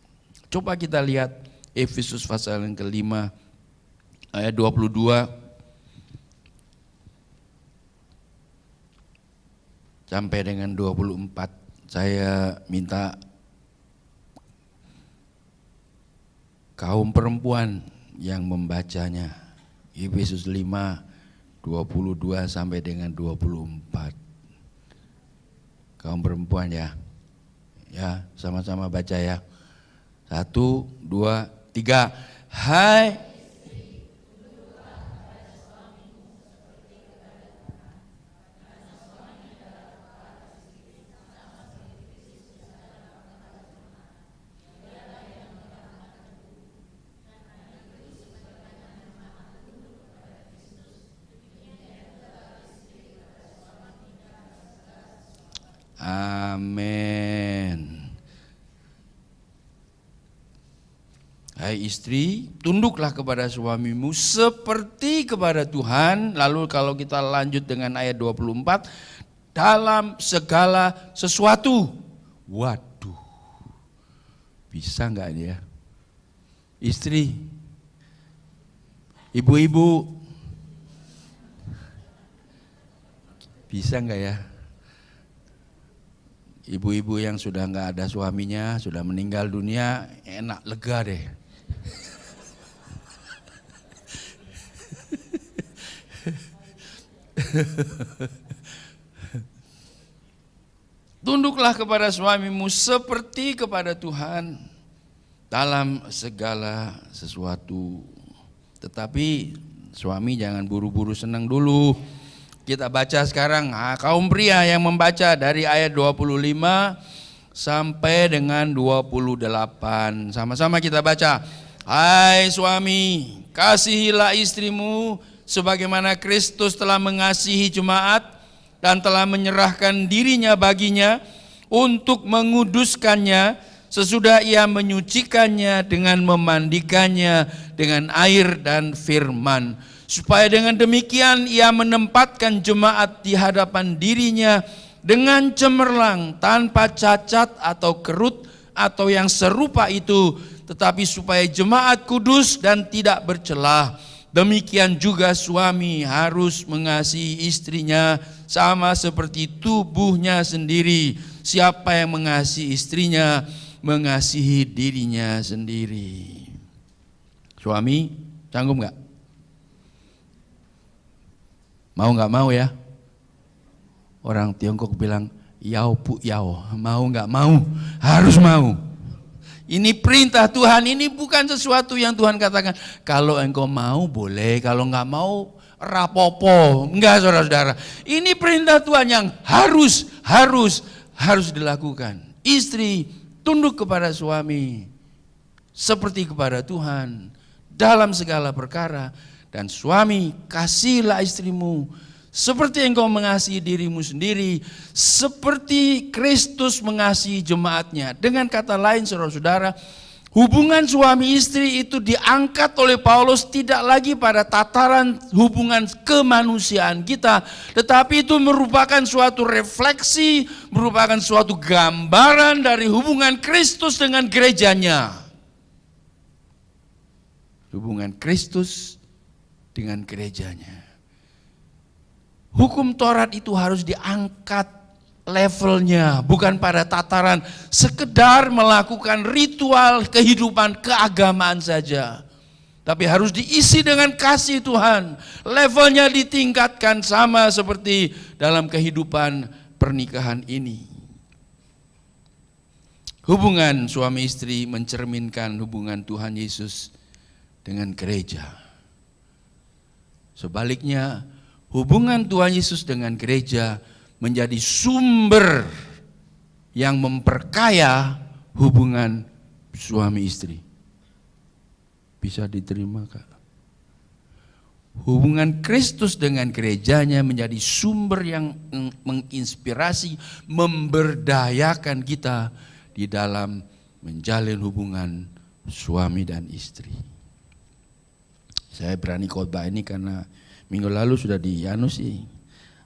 Coba kita lihat Efesus pasal yang kelima ayat 22 sampai dengan 24. Saya minta kaum perempuan yang membacanya. Efesus 5 22 sampai dengan 24. Kaum perempuan ya. Ya, sama-sama baca ya. 1, 2, 3. Hai Amin. Hai istri, tunduklah kepada suamimu seperti kepada Tuhan. Lalu kalau kita lanjut dengan ayat 24, dalam segala sesuatu. Waduh, bisa nggak dia? Istri, ibu-ibu, bisa nggak ya? Ibu-ibu yang sudah nggak ada suaminya, sudah meninggal dunia, enak, lega deh. Tunduklah kepada suamimu seperti kepada Tuhan dalam segala sesuatu. Tetapi suami jangan buru-buru senang dulu. Kita baca sekarang, kaum pria yang membaca dari ayat 25 sampai dengan 28. Sama-sama kita baca. Hai suami, kasihilah istrimu sebagaimana Kristus telah mengasihi jemaat dan telah menyerahkan dirinya baginya untuk menguduskannya sesudah ia menyucikannya dengan memandikannya dengan air dan firman, supaya dengan demikian ia menempatkan jemaat di hadapan dirinya dengan cemerlang, tanpa cacat atau kerut atau yang serupa itu, tetapi supaya jemaat kudus dan tidak bercelah. Demikian juga suami harus mengasihi istrinya sama seperti tubuhnya sendiri. Siapa yang mengasihi istrinya mengasihi dirinya sendiri. Suami, sanggup nggak? Mau nggak mau ya? Orang Tiongkok bilang yao pu yao, mau nggak mau, harus mau. Ini perintah Tuhan, ini bukan sesuatu yang Tuhan katakan kalau engkau mau boleh, kalau nggak mau rapopo. Enggak, saudara-saudara. Ini perintah Tuhan yang harus dilakukan. Istri tunduk kepada suami seperti kepada Tuhan dalam segala perkara, dan suami kasihilah istrimu seperti engkau mengasihi dirimu sendiri, seperti Kristus mengasihi jemaatnya. Dengan kata lain, saudara-saudara, hubungan suami istri itu diangkat oleh Paulus tidak lagi pada tataran hubungan kemanusiaan kita, tetapi itu merupakan suatu refleksi, merupakan suatu gambaran dari hubungan Kristus dengan gerejanya. Hubungan Kristus dengan gerejanya. Hukum Taurat itu harus diangkat levelnya, bukan pada tataran sekedar melakukan ritual kehidupan keagamaan saja, tapi harus diisi dengan kasih Tuhan. Levelnya ditingkatkan sama seperti dalam kehidupan pernikahan ini. Hubungan suami istri mencerminkan hubungan Tuhan Yesus dengan gereja. Sebaliknya, hubungan Tuhan Yesus dengan gereja menjadi sumber yang memperkaya hubungan suami istri. Bisa diterima, Kak? Hubungan Kristus dengan gerejanya menjadi sumber yang menginspirasi, memberdayakan kita di dalam menjalin hubungan suami dan istri. Saya berani khotbah ini karena minggu lalu sudah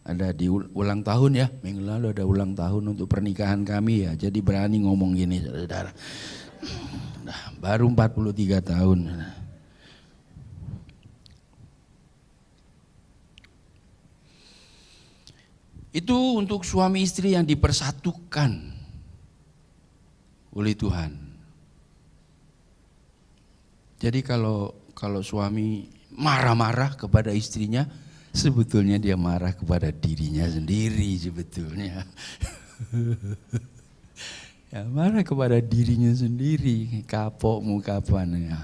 ada di ulang tahun ya. Minggu lalu ada ulang tahun untuk pernikahan kami ya. Jadi berani ngomong gini, saudara. Nah, baru 43 tahun. Itu untuk suami istri yang dipersatukan oleh Tuhan. Jadi kalau suami marah-marah kepada istrinya, sebetulnya dia marah kepada dirinya sendiri sebetulnya. Ya, marah kepada dirinya sendiri, kapokmu kapan ya.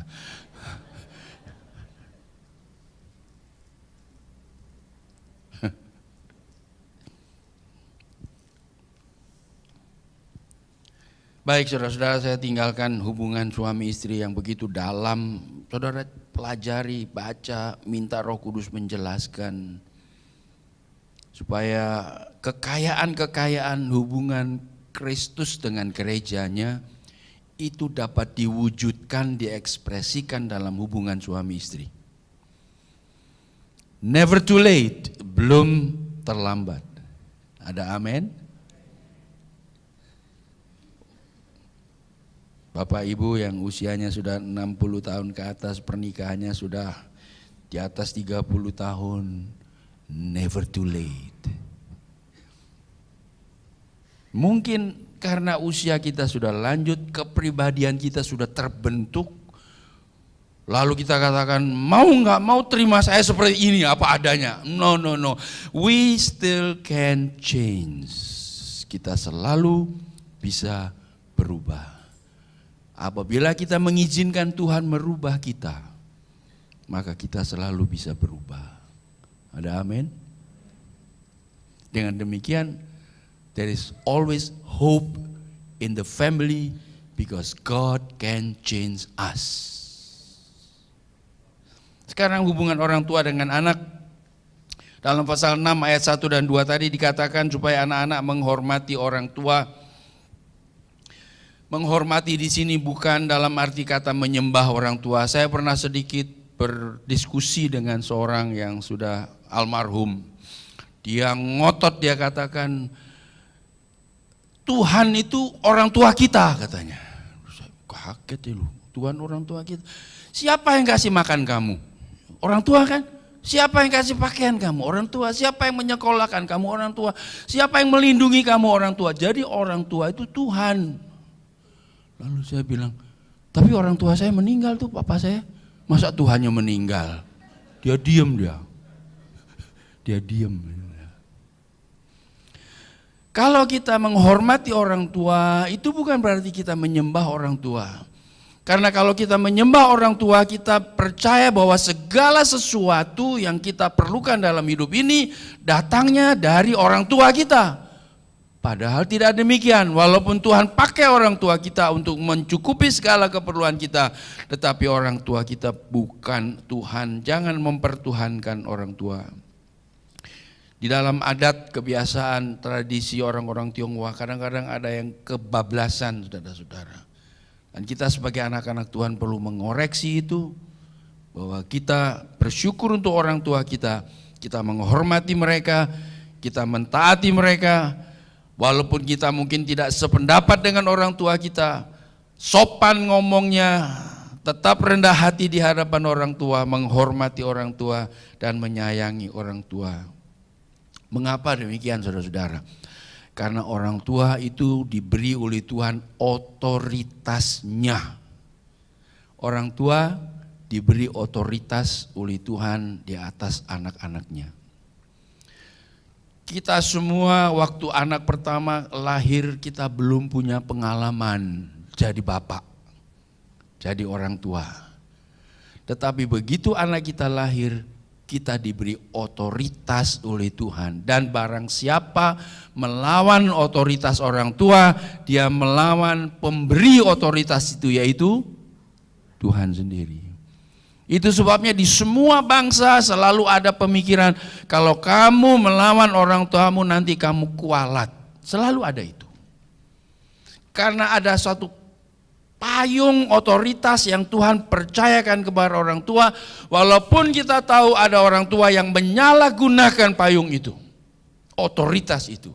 Baik, saudara-saudara, saya tinggalkan hubungan suami istri yang begitu dalam. Saudara pelajari, baca, minta Roh Kudus menjelaskan supaya kekayaan-kekayaan hubungan Kristus dengan gerejanya itu dapat diwujudkan, diekspresikan dalam hubungan suami istri. Never too late, belum terlambat. Ada amin? Bapak Ibu yang usianya sudah 60 tahun ke atas, pernikahannya sudah di atas 30 tahun, never too late. Mungkin karena usia kita sudah lanjut, kepribadian kita sudah terbentuk, lalu kita katakan mau nggak mau terima saya seperti ini apa adanya. No. We still can change. Kita selalu bisa berubah. Apabila kita mengizinkan Tuhan merubah kita, maka kita selalu bisa berubah. Ada amin? Dengan demikian, there is always hope in the family because God can change us. Sekarang hubungan orang tua dengan anak. Dalam pasal 6 ayat 1 dan 2 tadi dikatakan supaya anak-anak menghormati orang tua. Menghormati di sini bukan dalam arti kata menyembah orang tua. Saya pernah sedikit berdiskusi dengan seorang yang sudah almarhum. Dia ngotot, dia katakan Tuhan itu orang tua kita katanya. Saya kaget ya, Tuhan orang tua kita. Siapa yang kasih makan kamu? Orang tua kan? Siapa yang kasih pakaian kamu? Orang tua. Siapa yang menyekolahkan kamu? Orang tua. Siapa yang melindungi kamu? Orang tua. Jadi orang tua itu Tuhan. Lalu saya bilang, tapi orang tua saya meninggal tuh, papa saya. Masa Tuhannya meninggal? Dia diam dia. Dia diam. Kalau kita menghormati orang tua, itu bukan berarti kita menyembah orang tua. Karena kalau kita menyembah orang tua, kita percaya bahwa segala sesuatu yang kita perlukan dalam hidup ini datangnya dari orang tua kita. Padahal tidak demikian, walaupun Tuhan pakai orang tua kita untuk mencukupi segala keperluan kita, tetapi orang tua kita bukan Tuhan. Jangan mempertuhankan orang tua. Di dalam adat, kebiasaan, tradisi orang-orang Tionghoa, kadang-kadang ada yang kebablasan, saudara-saudara. Dan kita sebagai anak-anak Tuhan perlu mengoreksi itu, bahwa kita bersyukur untuk orang tua kita menghormati mereka, kita mentaati mereka, walaupun kita mungkin tidak sependapat dengan orang tua kita, sopan ngomongnya, tetap rendah hati di hadapan orang tua, menghormati orang tua dan menyayangi orang tua. Mengapa demikian, saudara-saudara? Karena orang tua itu diberi oleh Tuhan otoritasnya. Orang tua diberi otoritas oleh Tuhan di atas anak-anaknya. Kita semua waktu anak pertama lahir, kita belum punya pengalaman jadi bapak, jadi orang tua. Tetapi begitu anak kita lahir, kita diberi otoritas oleh Tuhan. Dan barang siapa melawan otoritas orang tua, dia melawan pemberi otoritas itu, yaitu Tuhan sendiri. Itu sebabnya di semua bangsa selalu ada pemikiran, kalau kamu melawan orang tuamu nanti kamu kualat. Selalu ada itu. Karena ada suatu payung otoritas yang Tuhan percayakan kepada orang tua, walaupun kita tahu ada orang tua yang menyalahgunakan payung itu, otoritas itu,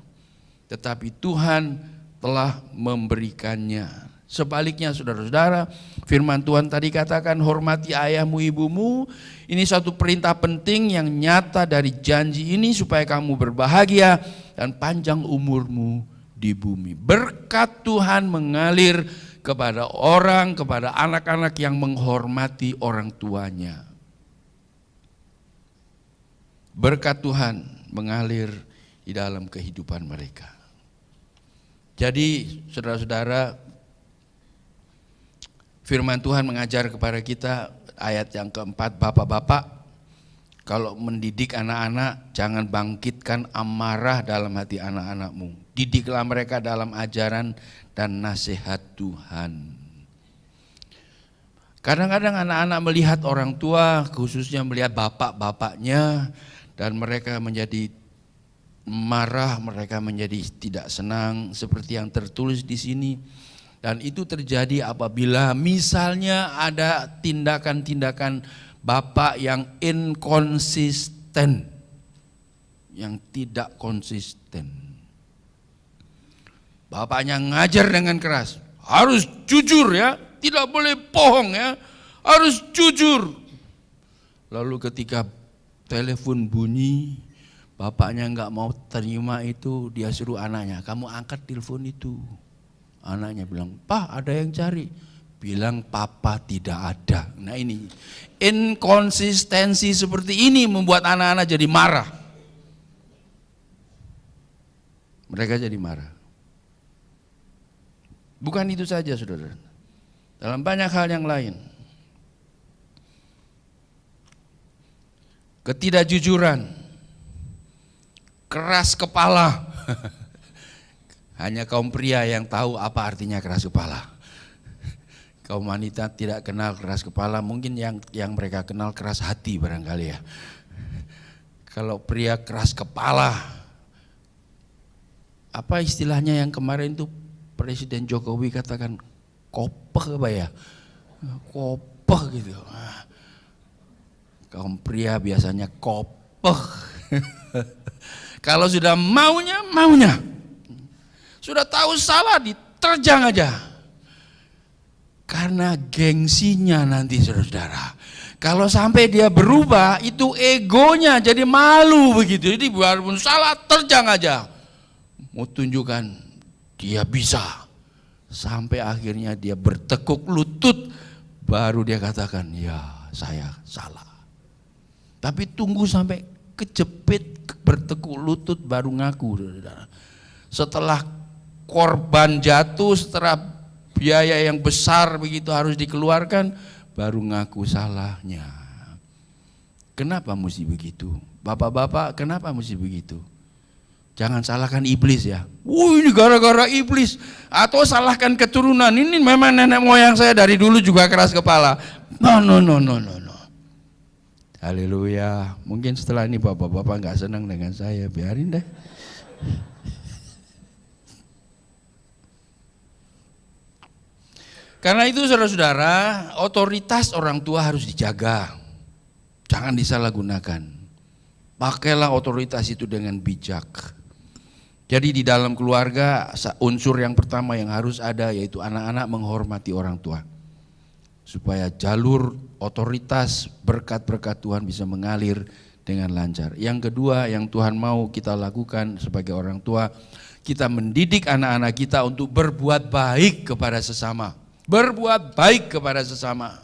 tetapi Tuhan telah memberikannya. Sebaliknya, saudara-saudara, firman Tuhan tadi katakan hormati ayahmu ibumu. Ini satu perintah penting yang nyata dari janji ini supaya kamu berbahagia dan panjang umurmu di bumi. Berkat Tuhan mengalir kepada orang, kepada anak-anak yang menghormati orang tuanya. Berkat Tuhan mengalir di dalam kehidupan mereka. Jadi saudara-saudara, firman Tuhan mengajar kepada kita ayat yang keempat, bapak-bapak, kalau mendidik anak-anak jangan bangkitkan amarah dalam hati anak-anakmu. Didiklah mereka dalam ajaran dan nasihat Tuhan. Kadang-kadang anak-anak melihat orang tua, khususnya melihat bapak-bapaknya, dan mereka menjadi marah, mereka menjadi tidak senang, seperti yang tertulis di sini. Dan itu terjadi apabila misalnya ada tindakan-tindakan bapak yang inkonsisten, yang tidak konsisten. Bapaknya ngajar dengan keras, harus jujur ya, tidak boleh bohong ya, harus jujur. Lalu ketika telepon bunyi, bapaknya nggak mau terima itu, dia suruh anaknya, kamu angkat telepon itu. Anaknya bilang, "Pak, ada yang cari." Bilang, "Papa tidak ada." Nah ini, inkonsistensi seperti ini membuat anak-anak jadi marah. Mereka jadi marah. Bukan itu saja, saudara. Dalam banyak hal yang lain. Ketidakjujuran, keras kepala. Hanya kaum pria yang tahu apa artinya keras kepala. Kaum wanita tidak kenal keras kepala, mungkin yang mereka kenal keras hati barangkali ya. Kalau pria keras kepala, apa istilahnya yang kemarin itu Presiden Jokowi katakan, kopeh apa ya? Kopeh gitu. Kaum pria biasanya kopeh. Kalau sudah maunya. Sudah tahu salah, diterjang aja. Karena gengsinya nanti, saudara. Kalau sampai dia berubah, itu egonya jadi malu begitu. Jadi walaupun salah, terjang aja. Mau tunjukkan dia bisa. Sampai akhirnya dia bertekuk lutut, baru dia katakan, ya saya salah. Tapi tunggu sampai kejepit, bertekuk lutut, baru ngaku, saudara. Setelah korban jatuh, setelah biaya yang besar begitu harus dikeluarkan, baru ngaku salahnya. Kenapa mesti begitu? Bapak-bapak, kenapa mesti begitu? Jangan salahkan iblis ya. Ini gara-gara iblis. Atau salahkan keturunan. Ini memang nenek moyang saya dari dulu juga keras kepala. No. Haleluya. Mungkin setelah ini bapak-bapak gak senang dengan saya, biarin deh. Karena itu saudara-saudara, otoritas orang tua harus dijaga. Jangan disalahgunakan. Pakailah otoritas itu dengan bijak. Jadi di dalam keluarga unsur yang pertama yang harus ada yaitu anak-anak menghormati orang tua. Supaya jalur otoritas berkat-berkat Tuhan bisa mengalir dengan lancar. Yang kedua yang Tuhan mau kita lakukan sebagai orang tua, kita mendidik anak-anak kita untuk berbuat baik kepada sesama. Berbuat baik kepada sesama.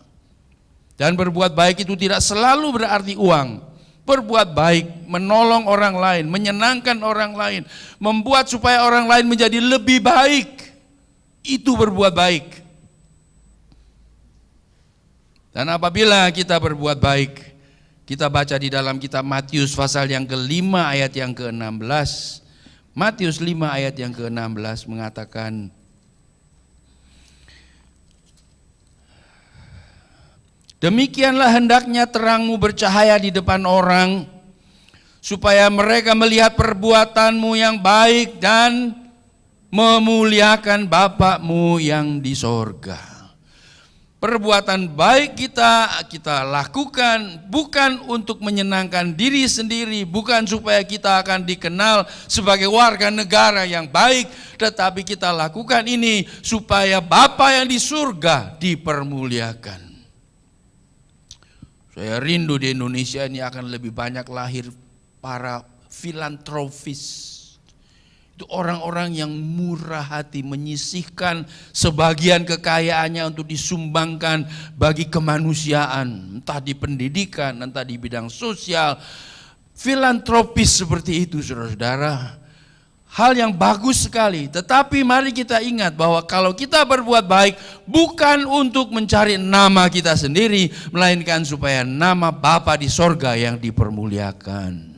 Dan berbuat baik itu tidak selalu berarti uang. Berbuat baik, menolong orang lain, menyenangkan orang lain, membuat supaya orang lain menjadi lebih baik. Itu berbuat baik. Dan apabila kita berbuat baik, kita baca di dalam kitab Matius pasal yang ke-5 ayat yang ke-16. Matius 5 ayat yang ke-16 mengatakan, demikianlah hendaknya terangmu bercahaya di depan orang, supaya mereka melihat perbuatanmu yang baik dan memuliakan Bapa-Mu yang di sorga. Perbuatan baik kita lakukan bukan untuk menyenangkan diri sendiri, bukan supaya kita akan dikenal sebagai warga negara yang baik, tetapi kita lakukan ini supaya Bapa yang di surga dipermuliakan. Saya rindu di Indonesia ini akan lebih banyak lahir para filantropis. Itu orang-orang yang murah hati, menyisihkan sebagian kekayaannya untuk disumbangkan bagi kemanusiaan. Entah di pendidikan, entah di bidang sosial. Filantropis seperti itu, saudara-saudara. Hal yang bagus sekali, tetapi mari kita ingat bahwa kalau kita berbuat baik bukan untuk mencari nama kita sendiri, melainkan supaya nama Bapa di sorga yang dipermuliakan.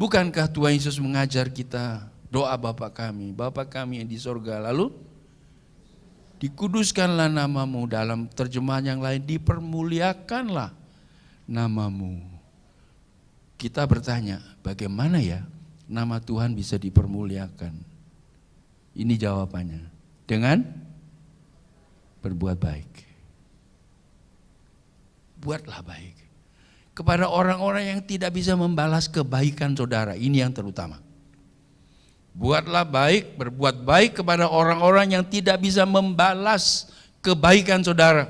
Bukankah Tuhan Yesus mengajar kita doa Bapa kami yang di sorga, lalu dikuduskanlah namamu, dalam terjemahan yang lain dipermuliakanlah namamu. Kita bertanya, bagaimana ya nama Tuhan bisa dipermuliakan? Ini jawabannya. Dengan berbuat baik. Buatlah baik kepada orang-orang yang tidak bisa membalas kebaikan saudara. Ini yang terutama. Buatlah baik, berbuat baik kepada orang-orang yang tidak bisa membalas kebaikan saudara.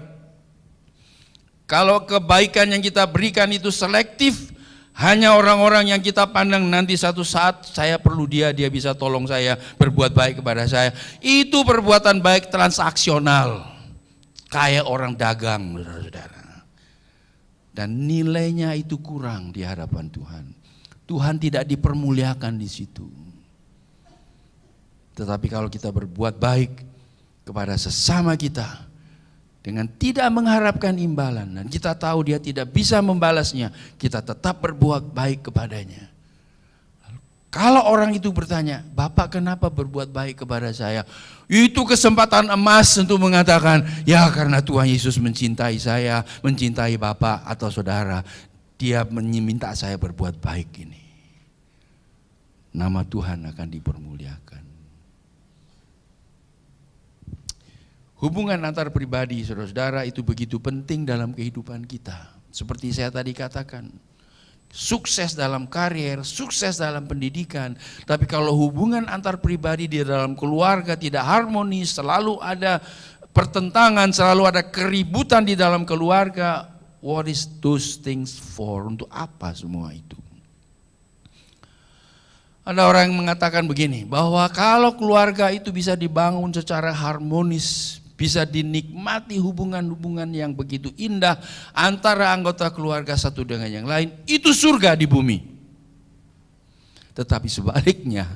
Kalau kebaikan yang kita berikan itu selektif, hanya orang-orang yang kita pandang nanti satu saat saya perlu dia bisa tolong saya, berbuat baik kepada saya. Itu perbuatan baik transaksional, kayak orang dagang, saudara-saudara. Dan nilainya itu kurang di hadapan Tuhan. Tuhan tidak dipermuliakan di situ. Tetapi kalau kita berbuat baik kepada sesama kita dengan tidak mengharapkan imbalan, dan kita tahu dia tidak bisa membalasnya, kita tetap berbuat baik kepadanya. Kalau orang itu bertanya, Bapak kenapa berbuat baik kepada saya? Itu kesempatan emas untuk mengatakan, ya karena Tuhan Yesus mencintai saya, mencintai Bapak atau saudara. Dia meminta saya berbuat baik ini. Nama Tuhan akan dipermuliakan. Hubungan antar pribadi, saudara-saudara, itu begitu penting dalam kehidupan kita. Seperti saya tadi katakan. Sukses dalam karier, sukses dalam pendidikan. Tapi kalau hubungan antar pribadi di dalam keluarga tidak harmonis, selalu ada pertentangan, selalu ada keributan di dalam keluarga, what is those things for? Untuk apa semua itu? Ada orang yang mengatakan begini, bahwa kalau keluarga itu bisa dibangun secara harmonis, bisa dinikmati hubungan-hubungan yang begitu indah antara anggota keluarga satu dengan yang lain, itu surga di bumi. Tetapi sebaliknya,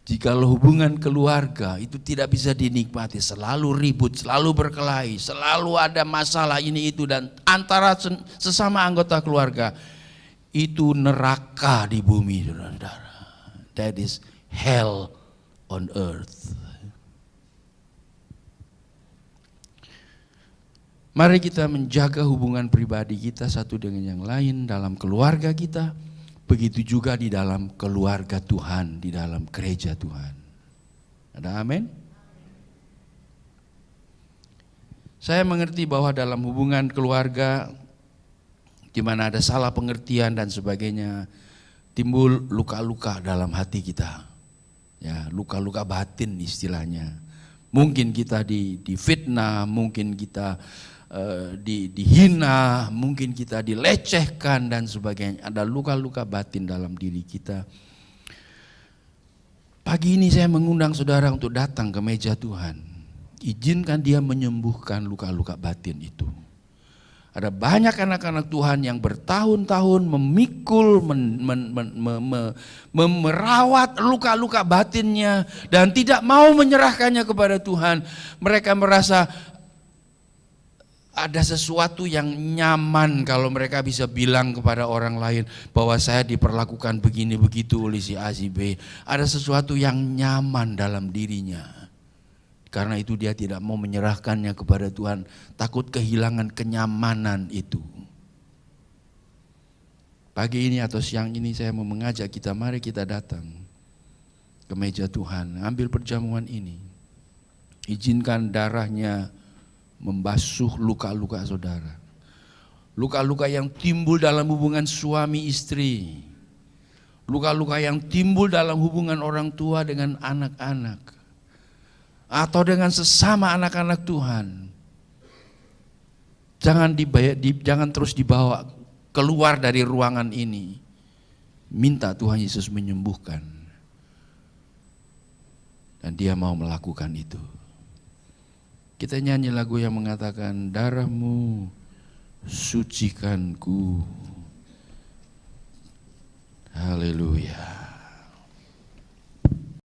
jikalau hubungan keluarga itu tidak bisa dinikmati, selalu ribut, selalu berkelahi, selalu ada masalah ini itu, dan antara sesama anggota keluarga, itu neraka di bumi, saudara-saudara. That is hell on earth. Mari kita menjaga hubungan pribadi kita satu dengan yang lain dalam keluarga kita, begitu juga di dalam keluarga Tuhan, di dalam gereja Tuhan. Ada amin? Saya mengerti bahwa dalam hubungan keluarga, di mana ada salah pengertian dan sebagainya, timbul luka-luka dalam hati kita. Ya, luka-luka batin istilahnya. Mungkin kita difitnah, mungkin kita dihina, mungkin kita dilecehkan dan sebagainya. Ada luka-luka batin dalam diri kita. Pagi ini saya mengundang saudara untuk datang ke meja Tuhan. Izinkan dia menyembuhkan luka-luka batin itu. Ada banyak anak-anak Tuhan yang bertahun-tahun memikul, merawat luka-luka batinnya dan tidak mau menyerahkannya kepada Tuhan. Mereka merasa ada sesuatu yang nyaman kalau mereka bisa bilang kepada orang lain bahwa saya diperlakukan begini begitu oleh si A si B. Ada sesuatu yang nyaman dalam dirinya. Karena itu dia tidak mau menyerahkannya kepada Tuhan, takut kehilangan kenyamanan itu. Pagi ini atau siang ini saya mau mengajak kita, mari kita datang ke meja Tuhan, ambil perjamuan ini. Izinkan darahnya membasuh luka-luka saudara. Luka-luka yang timbul dalam hubungan suami istri. Luka-luka yang timbul dalam hubungan orang tua dengan anak-anak. Atau dengan sesama anak-anak Tuhan. Jangan terus dibawa keluar dari ruangan ini. Minta Tuhan Yesus menyembuhkan. Dan dia mau melakukan itu. Kita nyanyi lagu yang mengatakan, darahmu sucikanku. Haleluya.